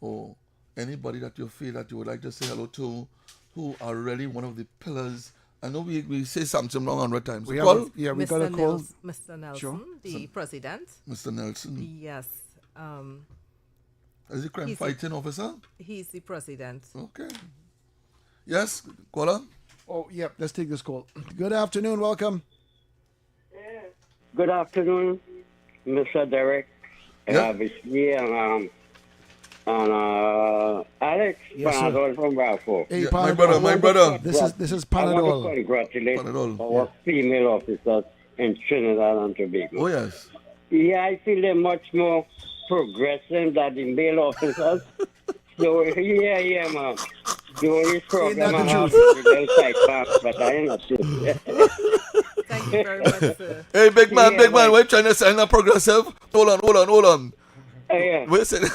or anybody that you feel that you would like to say hello to, who are really one of the pillars? I know we say something wrong 100 times. We Call got a call. Mr. Nelson, Sure. the president. Mr. Nelson. Yes, Is he crime He's fighting officer? he's the president. Okay. Yes, caller. Oh, yep. Let's take this call. Good afternoon. Welcome. Good afternoon, Mr. Derrick. Yeah. Obviously, And Alex Yes, sir. Panadol from Balfour. Hey, Yeah, Panadol. my brother. This is I want Panadol. to congratulate Panadol. our female officers in Trinidad and Tobago. Oh yes. Yeah, I feel they're much more progressive than the male officers. So, yeah, man. The only problem that I the have truth? is the little tight pants, but I ain't not sure. Thank you very much, sir. Hey, big man, Yeah, big man. like- Why you trying to sign a progressive? Hold on. Yeah. Wait a second.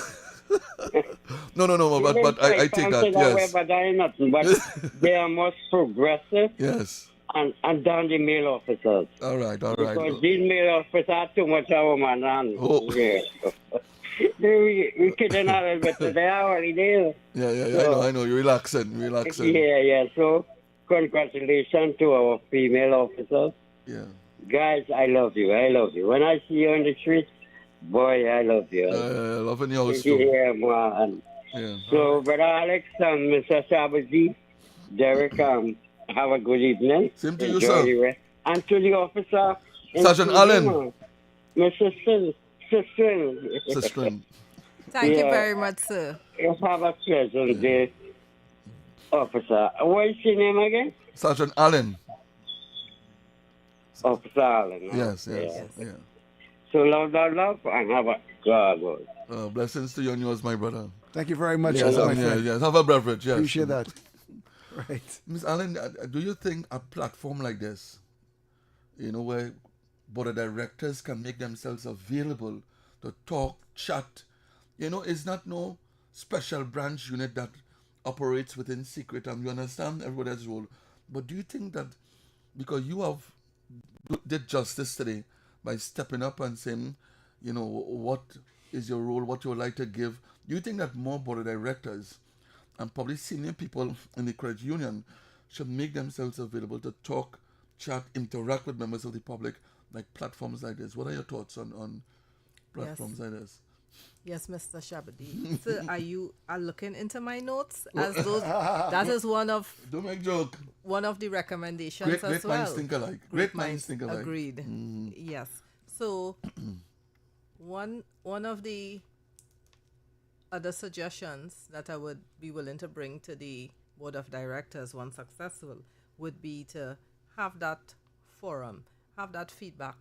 No. But I take that. Yes. But I ain't nothing. But they are most progressive Yes. and than the male officers. All right. Because these male officers are too much of a man. And, Oh. yeah. we kidding a little bit. They are already there. Yeah. I know. You're relaxing. Yeah. So, congratulations to our female officers. Yeah. Guys, I love you. When I see you on the street, boy, I love you. Loving your house too. Yeah, man. Yeah. So, Brother Alex and Mr. Sharbodie, Derrick, have a good evening. Same to you, Enjoy sir. the rest. And to the officer, Sergeant Allen. Mr. Sister. Sister. Thank you Yeah. very much, sir. You have a pleasant day, officer. What is your name again? Sergeant Allen. Officer Allen. Yes. Yeah. Yeah. So love, and have a God. Blessings to you and yours, my brother. Thank you very much, Yes, my friend. yes. Have a beverage. Yes. Appreciate that. Right. Miss Allen, do you think a platform like this, where board of directors can make themselves available to talk, chat, it's not no special branch unit that operates within secret, and you understand everybody's role. But do you think that because you have did justice today by stepping up and saying, what is your role, what you would like to give, do you think that more board of directors and probably senior people in the credit union should make themselves available to talk, chat, interact with members of the public, like platforms like this? What are your thoughts on platforms like this? Yes, Mr. Sharbodie. So are looking into my notes as those that is one of Don't make joke. the recommendations Great as well. minds think alike. Great minds think alike. Agreed. Yes. So one of the other suggestions that I would be willing to bring to the board of directors, once successful, would be to have that forum, have that feedback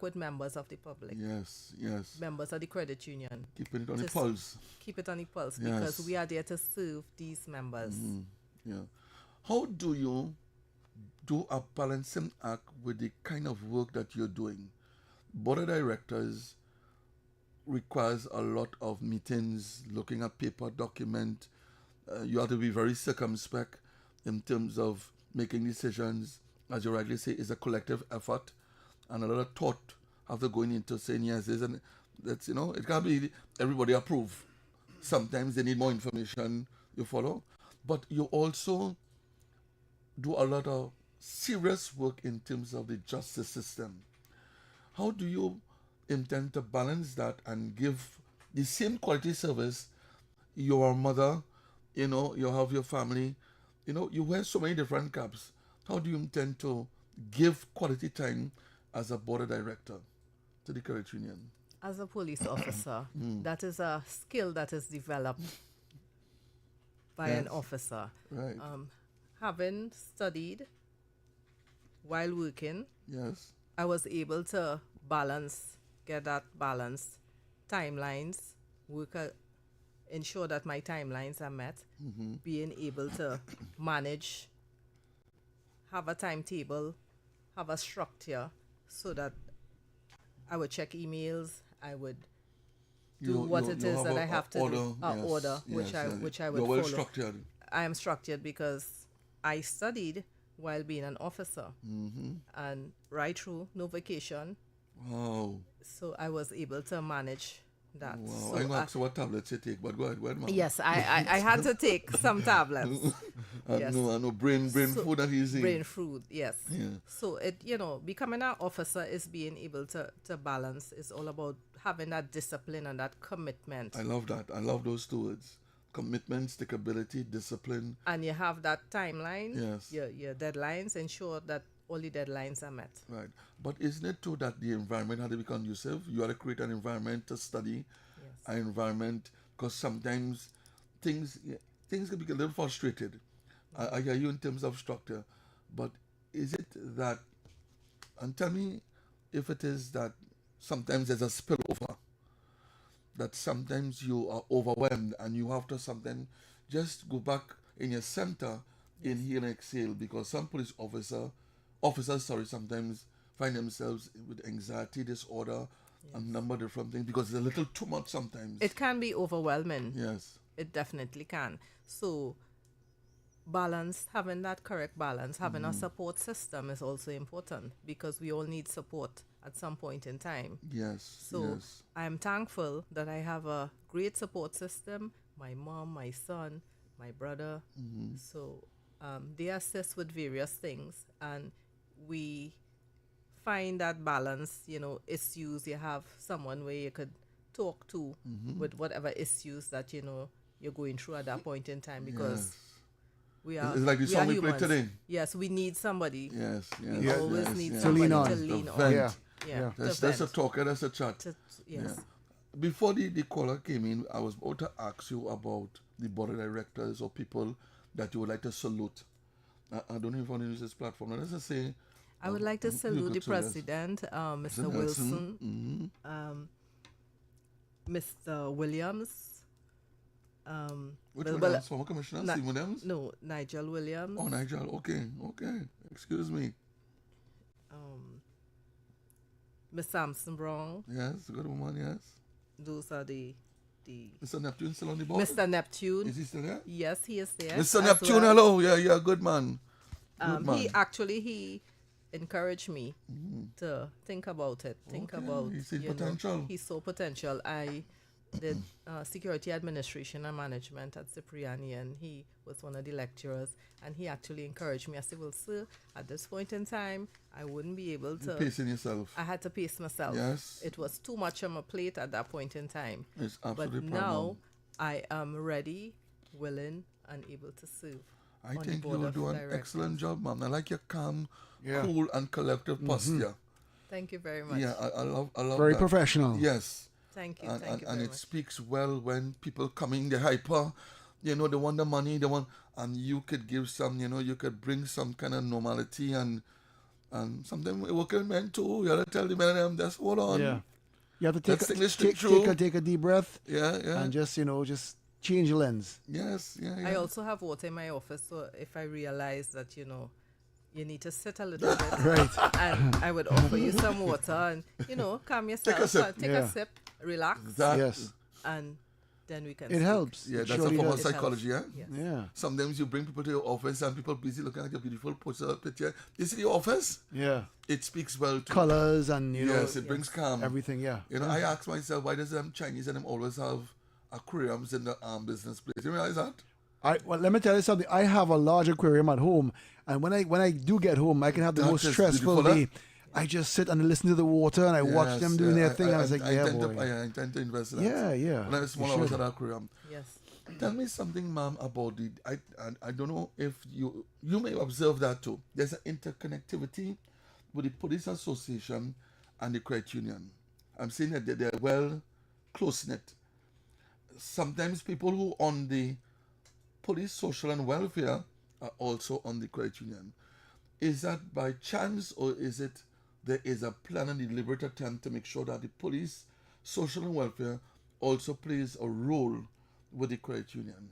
with members of the public, Yes. members of the credit union. Keeping it on the Just pulse. Keep it on the pulse Yes. because we are there to serve these members. Yeah. How do you do a balancing act with the kind of work that you're doing? Board of directors requires a lot of meetings, looking at paper document. You have to be very circumspect in terms of making decisions. As you rightly say, it's a collective effort, and a lot of thought have to go into saying yes, this and that's it can't be everybody approve. Sometimes they need more information. You follow, but you also do a lot of serious work in terms of the justice system. How do you intend to balance that and give the same quality service? Your mother, you have your family, you wear so many different caps. How do you intend to give quality time as a board of director to the credit union? As a police officer, that is a skill that is developed by an officer. Right. Having studied while working, Yes. I was able to get that balance, timelines, ensure that my timelines are met, being able to manage, have a timetable, have a structure, so that I would check emails, I would do what it is that I have to do, order, which I would You're follow. well structured. I am structured because I studied while being an officer, and right through, no vacation, Wow. so I was able to manage that. Wow. So I'm going to ask you what tablets you take, but go ahead, ma'am. yes, I had to take some tablets. Yes. I know brain So, food that easy. Brain food, yes. Yeah. So becoming an officer is being able to balance. It's all about having that discipline and that commitment. I love that. I love those two words. Commitment, stickability, discipline. And you have that timeline, Yes. your deadlines, ensure that all the deadlines are met. Right. But isn't it true that the environment had to be conducive? You had to create an environment to study. Yes. our environment, because sometimes things things can be a little frustrated. I hear you in terms of structure, but is it that, and tell me if it is that sometimes there's a spillover, that sometimes you are overwhelmed and you have to sometimes just go back in your center, inhale and exhale, because some police officers, sometimes find themselves with anxiety disorder and a number of different things because it's a little too much sometimes. It can be overwhelming. Yes. It definitely can. So balance, having that correct balance, having a support system is also important, because we all need support at some point in time. Yes. So yes. I'm thankful that I have a great support system. My mom, my son, my brother. So they assist with various things, and we find that balance. Issues, you have someone where you could talk to with whatever issues that you're going through at that point in time, because we are It's like the we song are we played humans. today. Yes, we need somebody. Yes. We Yes. always yes, need yes. somebody To lean to on. lean The on. vent. Yeah. Yeah, to That's a vent. talker, that's a chat. Yes. Before the caller came in, I was about to ask you about the board of directors or people that you would like to salute. I don't know if I want to use this platform. Let's just say, I would like to you salute could the too, yes. president, Mr. Nelson. Wilson, Mr. Williams. Which well, Williams? Former Commissioner? Ni- Steve Williams? No, Nigel Williams. Oh, Nigel. Okay. Excuse me. Miss Samson Brown. Yes, good woman, yes. Those are the Mr. Neptune still on the board? Mr. Neptune. Is he still there? Yes, he is there. Mr. as Neptune, well. hello. Yeah, good man. Good man. He encouraged me to think about it. Think Okay, about he see potential. He saw potential. I did security administration and management at Cipriani, and he was one of the lecturers, and he actually encouraged me. I said, well, sir, at this point in time, I wouldn't be able to. You're pacing yourself. I had to pace myself. Yes. It was too much on my plate at that point in time. It's But absolutely now problem. I am ready, willing, and able to serve. I on the think board you'll of do an directors. excellent job, man. I like your calm, Yeah. cool, and collective posture. Thank you very much. Yeah, I love Very that. professional. Yes. Thank you. And, Thank and, you and very it much. speaks well when people coming, they're hyper, they want the money, and you could give some, you could bring some kind of normality, and sometimes working men too, you gotta tell the men them, just hold on. Yeah. You have to take Let's a, think this take, through. take a deep breath Yeah. and just change the lens. Yes, yeah. I also have water in my office, so if I realize that you need to sit a little bit, Right. and I would offer you some water, and calm yourself, take Yeah. a sip, relax, That, Yes. and then we can. It speak. helps. Yeah, It that's surely a form of does. It helps. psychology, yeah? Yes. Yeah. Sometimes you bring people to your office and people busy looking at your beautiful picture. This is your office? Yeah. It speaks well to Colors and Yes, it brings calm. everything. Yeah. I ask myself, why does them Chinese and them always have aquariums in the business place? You realize that? Well, let me tell you something. I have a large aquarium at home, and when I do get home, I can have the That most is stressful beautiful, day. I just sit and listen to the water, and I watch Yes, them doing yeah, their thing. And I was like, yeah, intend boy. I intend to invest in that. Yeah, yeah. When I was You small, I was should. at an aquarium. Yes. Tell me something, ma'am, about the. I don't know if you may observe that too. There's an interconnectivity with the police association and the credit union. I'm saying that they're well close knit. Sometimes people who on the police, social and welfare are also on the credit union. Is that by chance, or is it there is a plan and deliberate attempt to make sure that the police, social and welfare also plays a role with the credit union?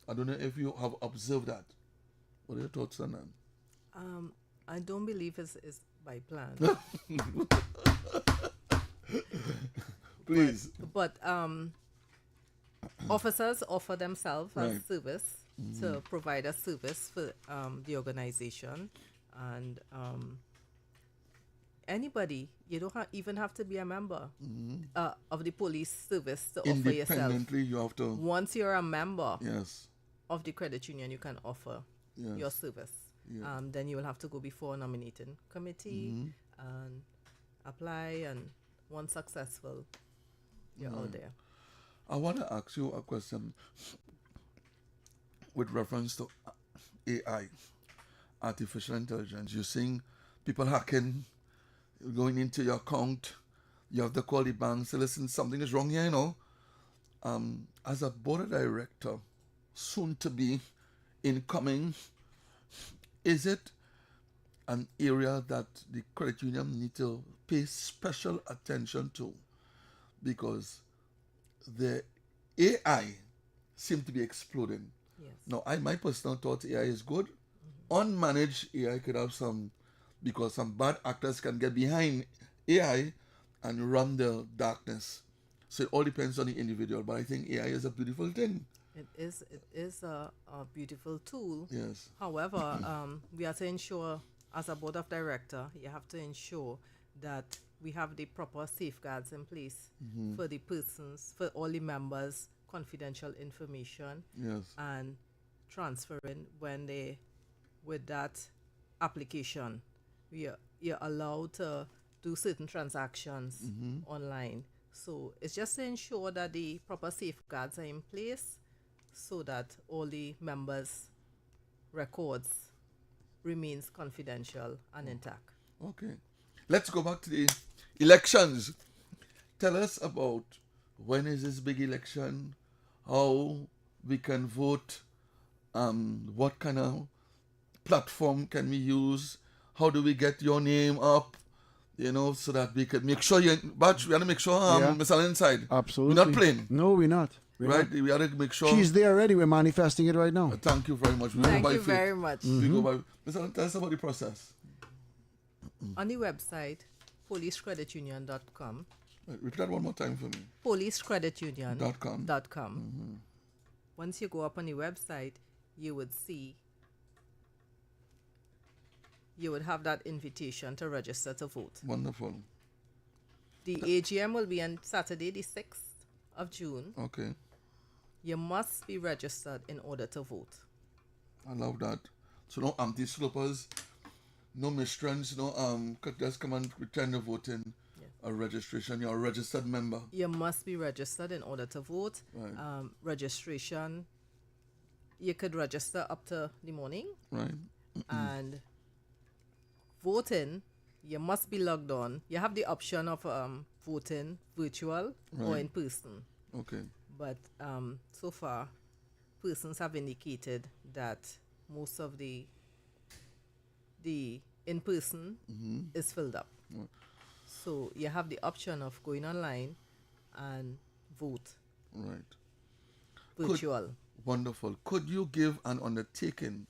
I don't know if you have observed that. What are your thoughts on that? I don't believe it's by plan. Please. But officers offer themselves as Right. service to provide a service for the organization, and anybody, you don't even have to be a member of the police service to offer yourself. Independently, you have to. Once you're a member Yes. of the credit union, you can offer Yes. your service. Yeah. Then you will have to go before a nominating committee and apply, and once successful, you're out there. I want to ask you a question with reference to AI, artificial intelligence. You're seeing people hacking, going into your account. You have to call the bank, say, listen, something is wrong here, as a board director, soon to be incoming, is it an area that the credit union need to pay special attention to? Because the AI seem to be exploding. Yes. Now, my personal thought, AI is good. Unmanaged AI could have some, because some bad actors can get behind AI and run the darkness. So it all depends on the individual. But I think AI is a beautiful thing. It is a beautiful tool. Yes. However, we have to ensure, as a board of director, you have to ensure that we have the proper safeguards in place for the persons, for all the members, confidential information, Yes. and transferring when they, with that application, you're allowed to do certain transactions online. So it's just to ensure that the proper safeguards are in place so that all the members' records remains confidential and intact. Okay. Let's go back to the elections. Tell us about when is this big election, how we can vote, what kind of platform can we use, how do we get your name up, so that we could make sure but we have to make sure Yeah. Miss Allen inside. Absolutely. We're not playing. No, we're not. We're Right? not. We have to make sure. She's there already. We're manifesting it right now. Thank you very much. We Thank go by you faith. very much. We go by. Miss Allen, tell us about the process. On the website, policecreditunion.com, Right, repeat that one more time for me. policecreditunion.com. .com. Once you go up on the website, you would see, you would have that invitation to register to vote. Wonderful. The AGM will be on Saturday, the 6th of June. Okay. You must be registered in order to vote. I love that. So no anti-slopers, no mistrends, no could just come and pretend to vote in a registration. You're a registered member. You must be registered in order to vote. Right. Registration, you could register up to the morning, Right. and voting, you must be logged on. You have the option of voting virtual or Right. in person. Okay. But so far, persons have indicated that most of the in-person is filled up. Right. So you have the option of going online and vote Right. virtual. Wonderful. Could you give an undertaking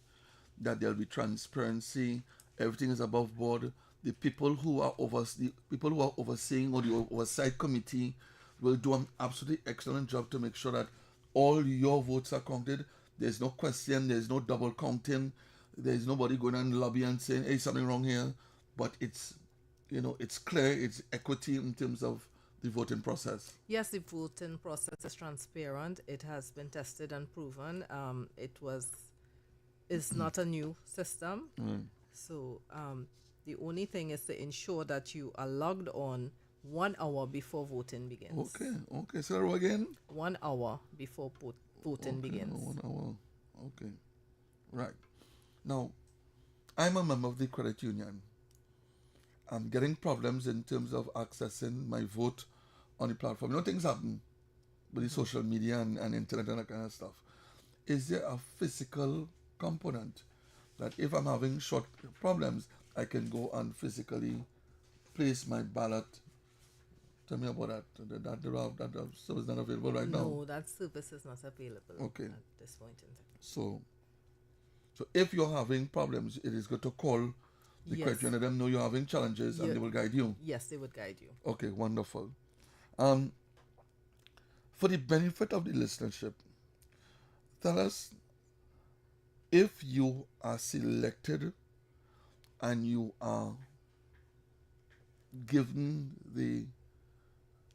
that there'll be transparency, everything is above board, the people who are overseeing, or the oversight committee will do an absolutely excellent job to make sure that all your votes are counted. There's no question, there's no double counting, there's nobody going and lobby and saying, hey, something wrong here. But it's clear, it's equity in terms of the voting process. Yes, the voting process is transparent. It has been tested and proven. It's not a new system. So the only thing is to ensure that you are logged on 1 hour before voting begins. Okay. Say that again. 1 hour before voting begins. 1 hour. Okay. Right. Now, I'm a member of the credit union. I'm getting problems in terms of accessing my vote on the platform. Things happen with the social media and internet and that kind of stuff. Is there a physical component that if I'm having short problems, I can go and physically place my ballot? Tell me about that. That service is not available right now. No, that service is not available Okay. at this point in time. So if you're having problems, it is good to call the Yes. credit union, let them know you're having challenges, and Yeah. they will guide you. Yes, they would guide you. Okay, wonderful. For the benefit of the listenership, tell us, if you are selected and you are given the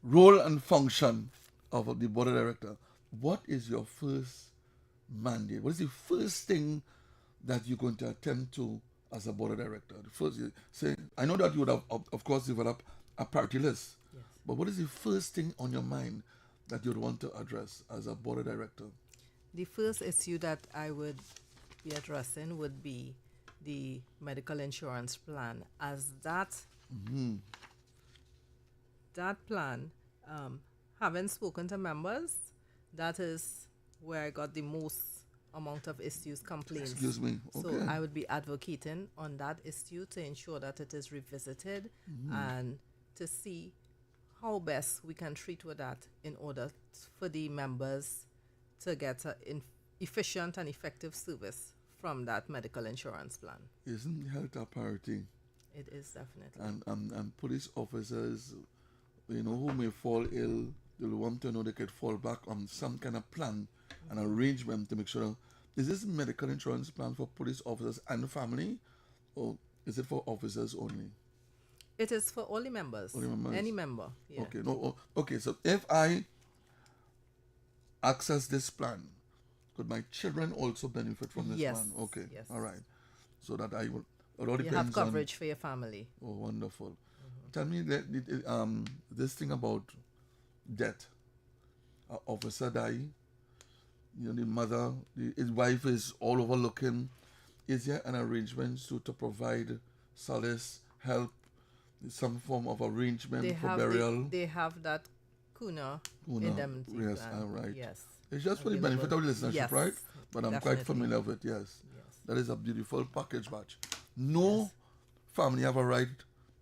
role and function of the board of director, what is your first mandate? What is the first thing that you're going to attempt to as a board of director? The first, I know that you would have, of course, developed a party list. Yes. But what is the first thing on your mind that you'd want to address as a board of director? The first issue that I would be addressing would be the medical insurance plan, as that plan, having spoken to members, That is where I got the most amount of issues complaints. Excuse me. So Okay. I would be advocating on that issue to ensure that it is revisited and to see how best we can treat with that in order for the members to get an efficient and effective service from that medical insurance plan. Isn't health a priority? It is definitely. And police officers, who may fall ill, they'll want to know they could fall back on some kind of plan, an arrangement to make sure. Is this medical insurance plan for police officers and family, or is it for officers only? It is for all the members. All the members? Any member. Yeah. Okay, no. Okay, so if I access this plan, could my children also benefit from this Yes, plan? Okay, yes. all right. So that I will. It all You depends have coverage for your family. Oh, wonderful. Tell me this thing about death. An officer die. The mother, his wife is all over looking. Is there an arrangement to provide solace, help, some form of arrangement for burial? They have that Kuna Kuna, indemnity yes, plan. all right. Yes. It's just for the Available. benefit of the listenership, Yes, right? But I'm quite definitely. familiar with it, yes. Yes. That is a beautiful package batch. No family have a right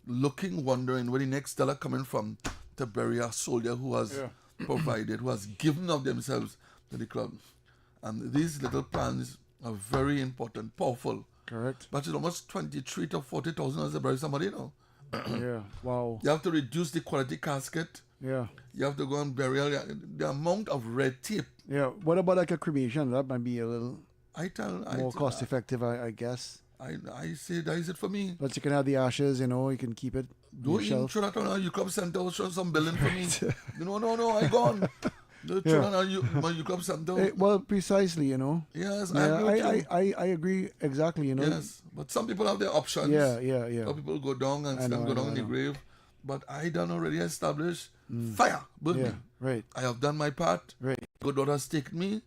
looking, wondering where the next dollar coming from to bury a soldier who has provided, who has given of themselves to the club. And these little plans are very important, powerful. Correct. But it's almost 23 to 40,000 to bury somebody, Yeah. Wow. You have to reduce the quality casket. Yeah. You have to go on burial. The amount of red tape. Yeah. What about like a cremation? That might be a little more cost effective, I guess. I say that is it for me. But you can have the ashes, you can keep it Don't even yourself. throw that on a club center or show some building for me. No, I gone. Don't throw that on my club center. Well, precisely, Yes, Yeah, I agree with you. I agree exactly, Yes, but some people have their options. Yeah. Some people go down and I know, go I down know, in the I know. grave. But I done already established fire, burn Yeah, me. right, I have done my part. right, God has taken me.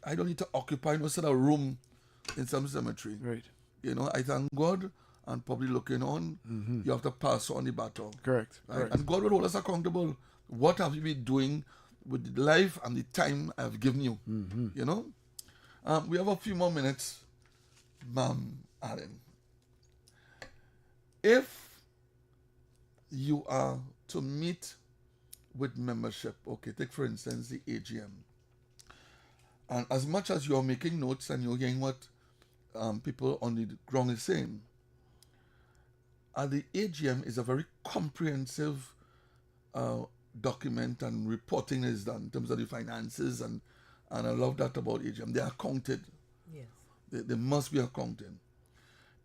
I don't need to occupy no sort of room in some cemetery. right. I thank God and probably looking on. You have to pass on the baton. Correct, Right? correct. And God will hold us accountable. What have you been doing with the life and the time I have given you? We have a few more minutes, Ma'am Allen. If you are to meet with membership, okay, take for instance the AGM. And as much as you're making notes and you're hearing what people on the ground is saying, the AGM is a very comprehensive document and reporting is done in terms of the finances, and I love that about AGM. They are accounted. Yes. They must be accounted.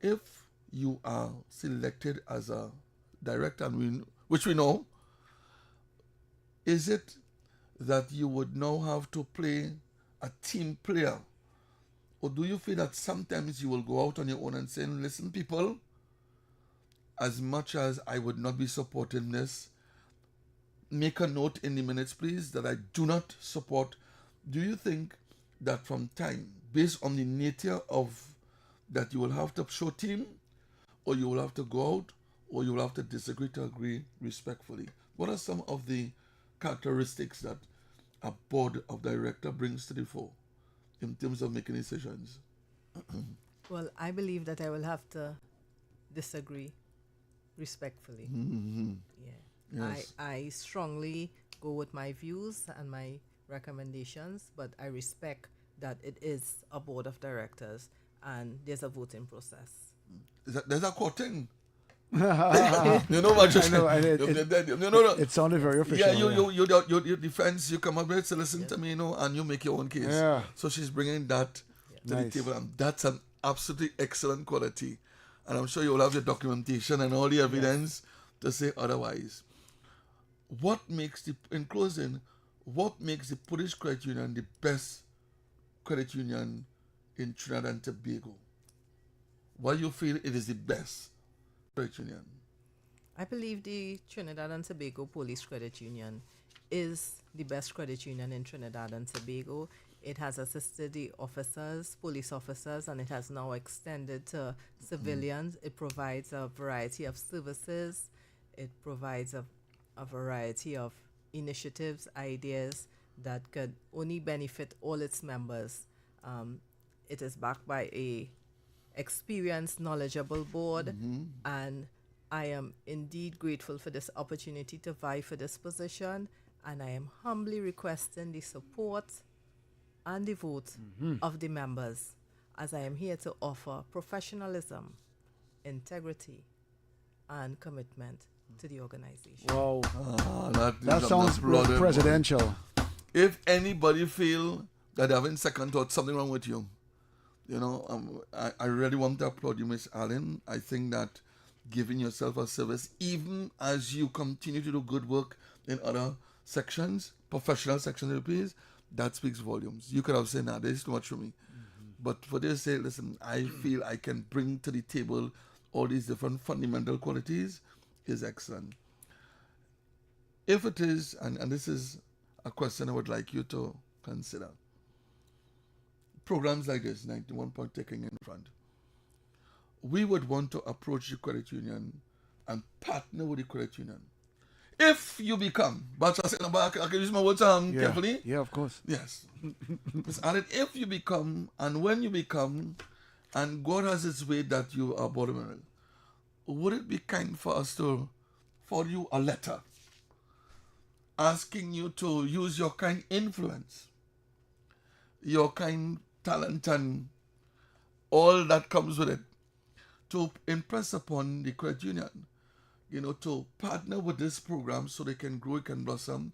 If you are selected as a director, which we know, is it that you would now have to play a team player? Or do you feel that sometimes you will go out on your own and say, listen, people, as much as I would not be supporting this, make a note in the minutes, please, that I do not support. Do you think that from time, based on the nature of that, you will have to show team, or you will have to go out, or you will have to disagree to agree respectfully? What are some of the characteristics that a board of director brings to the fore in terms of making decisions? Well, I believe that I will have to disagree respectfully. Yeah. Yes. I strongly go with my views and my recommendations, but I respect that it is a board of directors and there's a voting process. There's a quoting. You know what? I know, and No. It sounded very official. Yeah, you defense, you come up with it, so listen to me, and you make your own case. Yeah. So she's bringing that to Nice. the table, and that's an absolutely excellent quality. And I'm sure you'll have your documentation and all the evidence to say otherwise. In closing, what makes the Police Credit Union the best credit union in Trinidad and Tobago? Why you feel it is the best credit union? I believe the Trinidad and Tobago Police Credit Union is the best credit union in Trinidad and Tobago. It has assisted the officers, police officers, and it has now extended to civilians. It provides a variety of services. It provides a variety of initiatives, ideas that could only benefit all its members. It is backed by a experienced, knowledgeable board, and I am indeed grateful for this opportunity to vie for this position, and I am humbly requesting the support and the vote of the members, as I am here to offer professionalism, integrity, and commitment to the organization. Wow. That Sounds presidential. If anybody feel that they're having second thoughts, something wrong with you, I really want to applaud you, Miss Allen. I think that giving yourself a service, even as you continue to do good work in other sections, professional sections of the place, that speaks volumes. You could have said, nah, this is too much for me. But for this say, listen, I feel I can bring to the table all these different fundamental qualities is excellent. If it is, and this is a question I would like you to consider, programs like this, 91 Point Taking in Front, we would want to approach the credit union and partner with the credit union. If you become, but I can use my words carefully. Yeah, of course. Yes. Ms. Allen, if you become, and when you become, and God has its way that you are board member, would it be kind for us to forward you a letter asking you to use your kind influence, your kind talent, and all that comes with it to impress upon the credit union, to partner with this program so they can grow, it can blossom.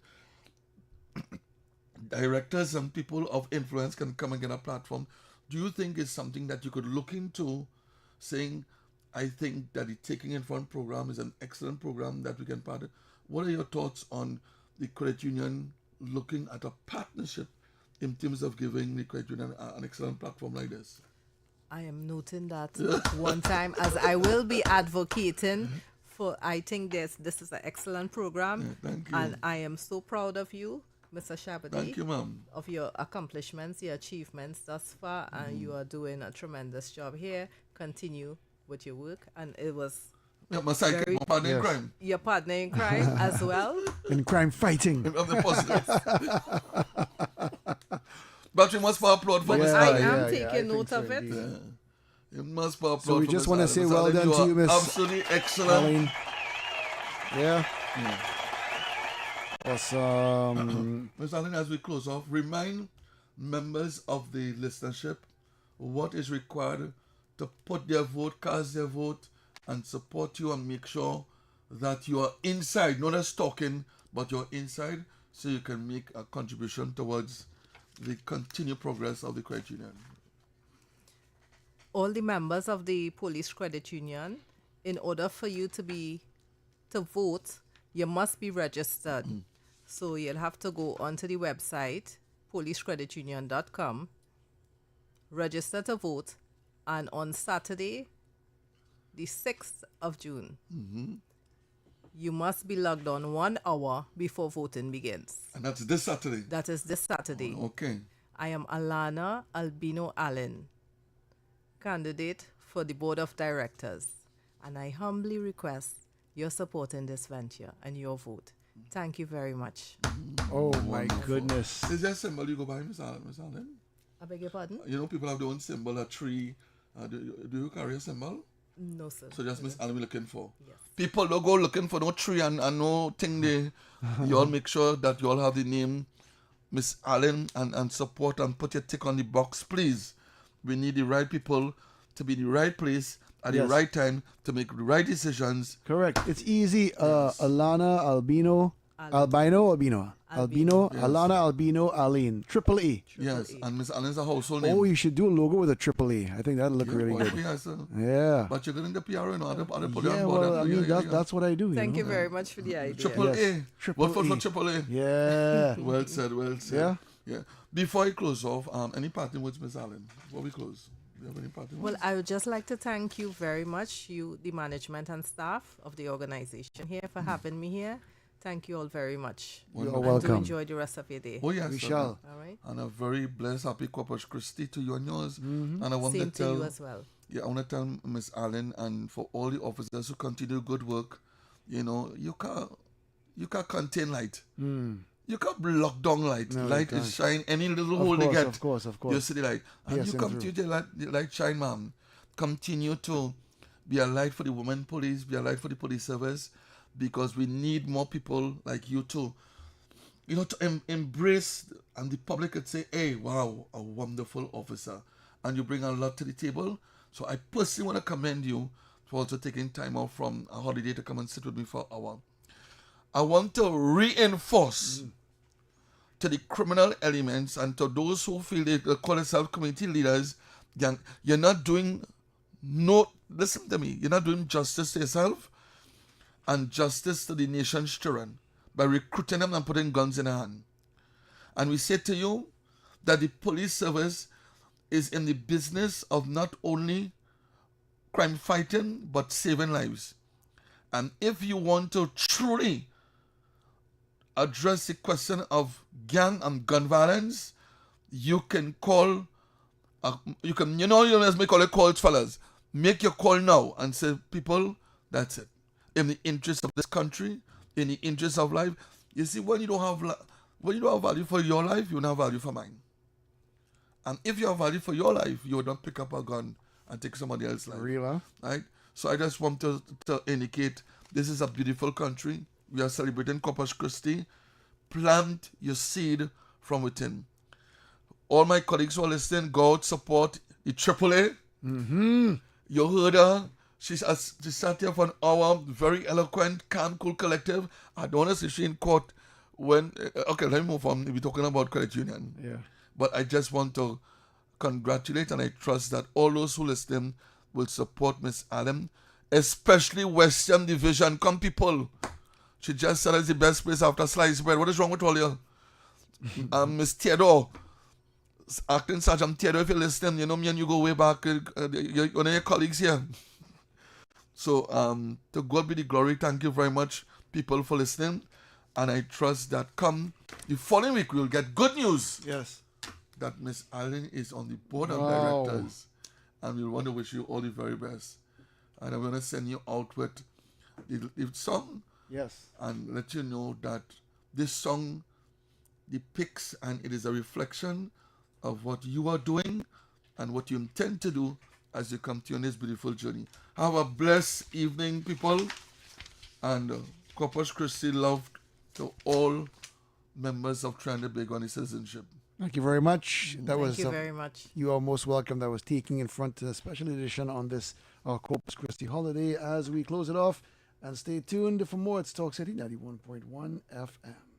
Directors and people of influence can come and get a platform. Do you think it's something that you could look into, saying, I think that the Taking in Front program is an excellent program that we can partner? What are your thoughts on the credit union looking at a partnership in terms of giving the credit union an excellent platform like this? I am noting that one time, as I will be advocating for, I think this is an excellent program. Yeah, thank you. And I am so proud of you, Mr. Sharbodie. Thank you, ma'am. Of your accomplishments, your achievements thus far, and you are doing a tremendous job here. Continue with your work, and it was Yeah, my sidekick, my partner in crime. your partner in crime as well. In crime fighting. Of the positive. But we must applaud for Miss I Allen. am yeah, I taking think note so of it. indeed. You must applaud So we for just Miss want to Allen. say Miss well Allen, done to are you, Miss absolutely excellent. Arlene. Yeah. Awesome. Ms. Allen, as we close off, remind members of the listenership what is required to put their vote, cast their vote, and support you and make sure that you are inside, not just talking, but you're inside so you can make a contribution towards the continued progress of the credit union. All the members of the Police Credit Union, in order for you to vote, you must be registered. So you'll have to go onto the website, policecreditunion.com, register to vote, and on Saturday, the 6th of June, you must be logged on 1 hour before voting begins. And that's this Saturday. That is this Saturday. Okay. I am Alana Albino Allen, candidate for the Board of Directors, and I humbly request your support in this venture and your vote. Thank you very much. Oh my goodness. Is there a symbol you go by, Miss Allen? Miss Allen? I beg your pardon? People have their own symbol, a tree. Do you carry a symbol? No, sir. So just Miss Allen we're looking for. Yes. People don't go looking for no tree and no thing there. You all make sure that you all have the name Miss Allen and support and put your tick on the box, please. We need the right people to be in the right place at the Yes. right time to make the right decisions. Correct. It's easy. Alana Albino. Albino. Albino. Yes. Alana Albino Aline. Triple E. Yes, and Miss Allen's a household name. Oh, you should do a logo with a triple E. I think that'll look really Well, good. yes, sir. Yeah. But you're getting the PR and other Yeah, well, I mean, that's what I do. Thank you know? very much for the idea. Triple Yes. A. Triple What for E. Triple A? Yeah. Well said, well said. Yeah? Yeah. Before I close off, any parting words, Miss Allen? Before we close, do you have any parting Well, words? I would just like to thank you very much, you, the management and staff of the organization here, for having me here. Thank you all very much. You're Wonderful. And do welcome. enjoy the rest of your day. Oh, yes. We sir. shall. All right? And a very blessed, happy Corpus Christi to you and yours. Mm-hmm. And I want Same to to you tell, as well. I want to tell Miss Allen and for all the officers who continue good work, you can't contain light. You You can't block down light. No, you Light can't. is shine. Any little hole course, they get, of course. you see the light. And you Piercing continue to let the light shine, ma'am. Continue to be a light for the women police, be a light for the police service, because we need more people like you too. You know, to embrace, and the public could say, hey, wow, a wonderful officer. And you bring a lot to the table. So I personally want to commend you for also taking time off from a holiday to come and sit with me for an hour. I want to reinforce to the criminal elements and to those who feel they call themselves community leaders, you're not doing listen to me, you're not doing justice to yourself and justice to the nation's children by recruiting them and putting guns in their hand. And we say to you that the police service is in the business of not only crime fighting but saving lives. And if you want to truly address the question of gang and gun violence, you can call, you must make all the calls, fellas. Make your call now and say, people, that's it. In the interest of this country, in the interest of life. You see, when you don't have value for your life, you don't have value for mine. And if you have value for your life, you would not pick up a gun and take somebody else's life. Real, huh? Right? So I just want to indicate this is a beautiful country. We are celebrating Corpus Christi. Plant your seed from within. All my colleagues who are listening, God support the AAA. Mm-hmm. You heard her. She sat here for an hour, very eloquent, calm, cool, collective. I don't want to see she in court when... Okay, let me move on. We're talking about credit union. Yeah. But I just want to congratulate and I trust that all those who listen will support Miss Allen, especially Western Division. Come, people. She just said it's the best place after sliced bread. What is wrong with all you? Miss Theodore, Acting Sergeant Theodore, if you're listening, you know me and you go way back. You're one of your colleagues here. So, to God be the glory. Thank you very much, people, for listening. And I trust that come the following week, we'll get good news. Yes. That Miss Allen is on the board of Wow. directors. And we want to wish you all the very best. And I'm going to send you out with the song Yes. and let you know that this song depicts and it is a reflection of what you are doing and what you intend to do as you continue on this beautiful journey. Have a blessed evening, people. And Corpus Christi love to all members of Trinidad and Tobago and its citizenship. Thank you very much. Thank you very much. You are most welcome. That was Taking in Front, a special edition on this Corpus Christi holiday as we close it off. And stay tuned for more. It's Talk City 91.1 FM.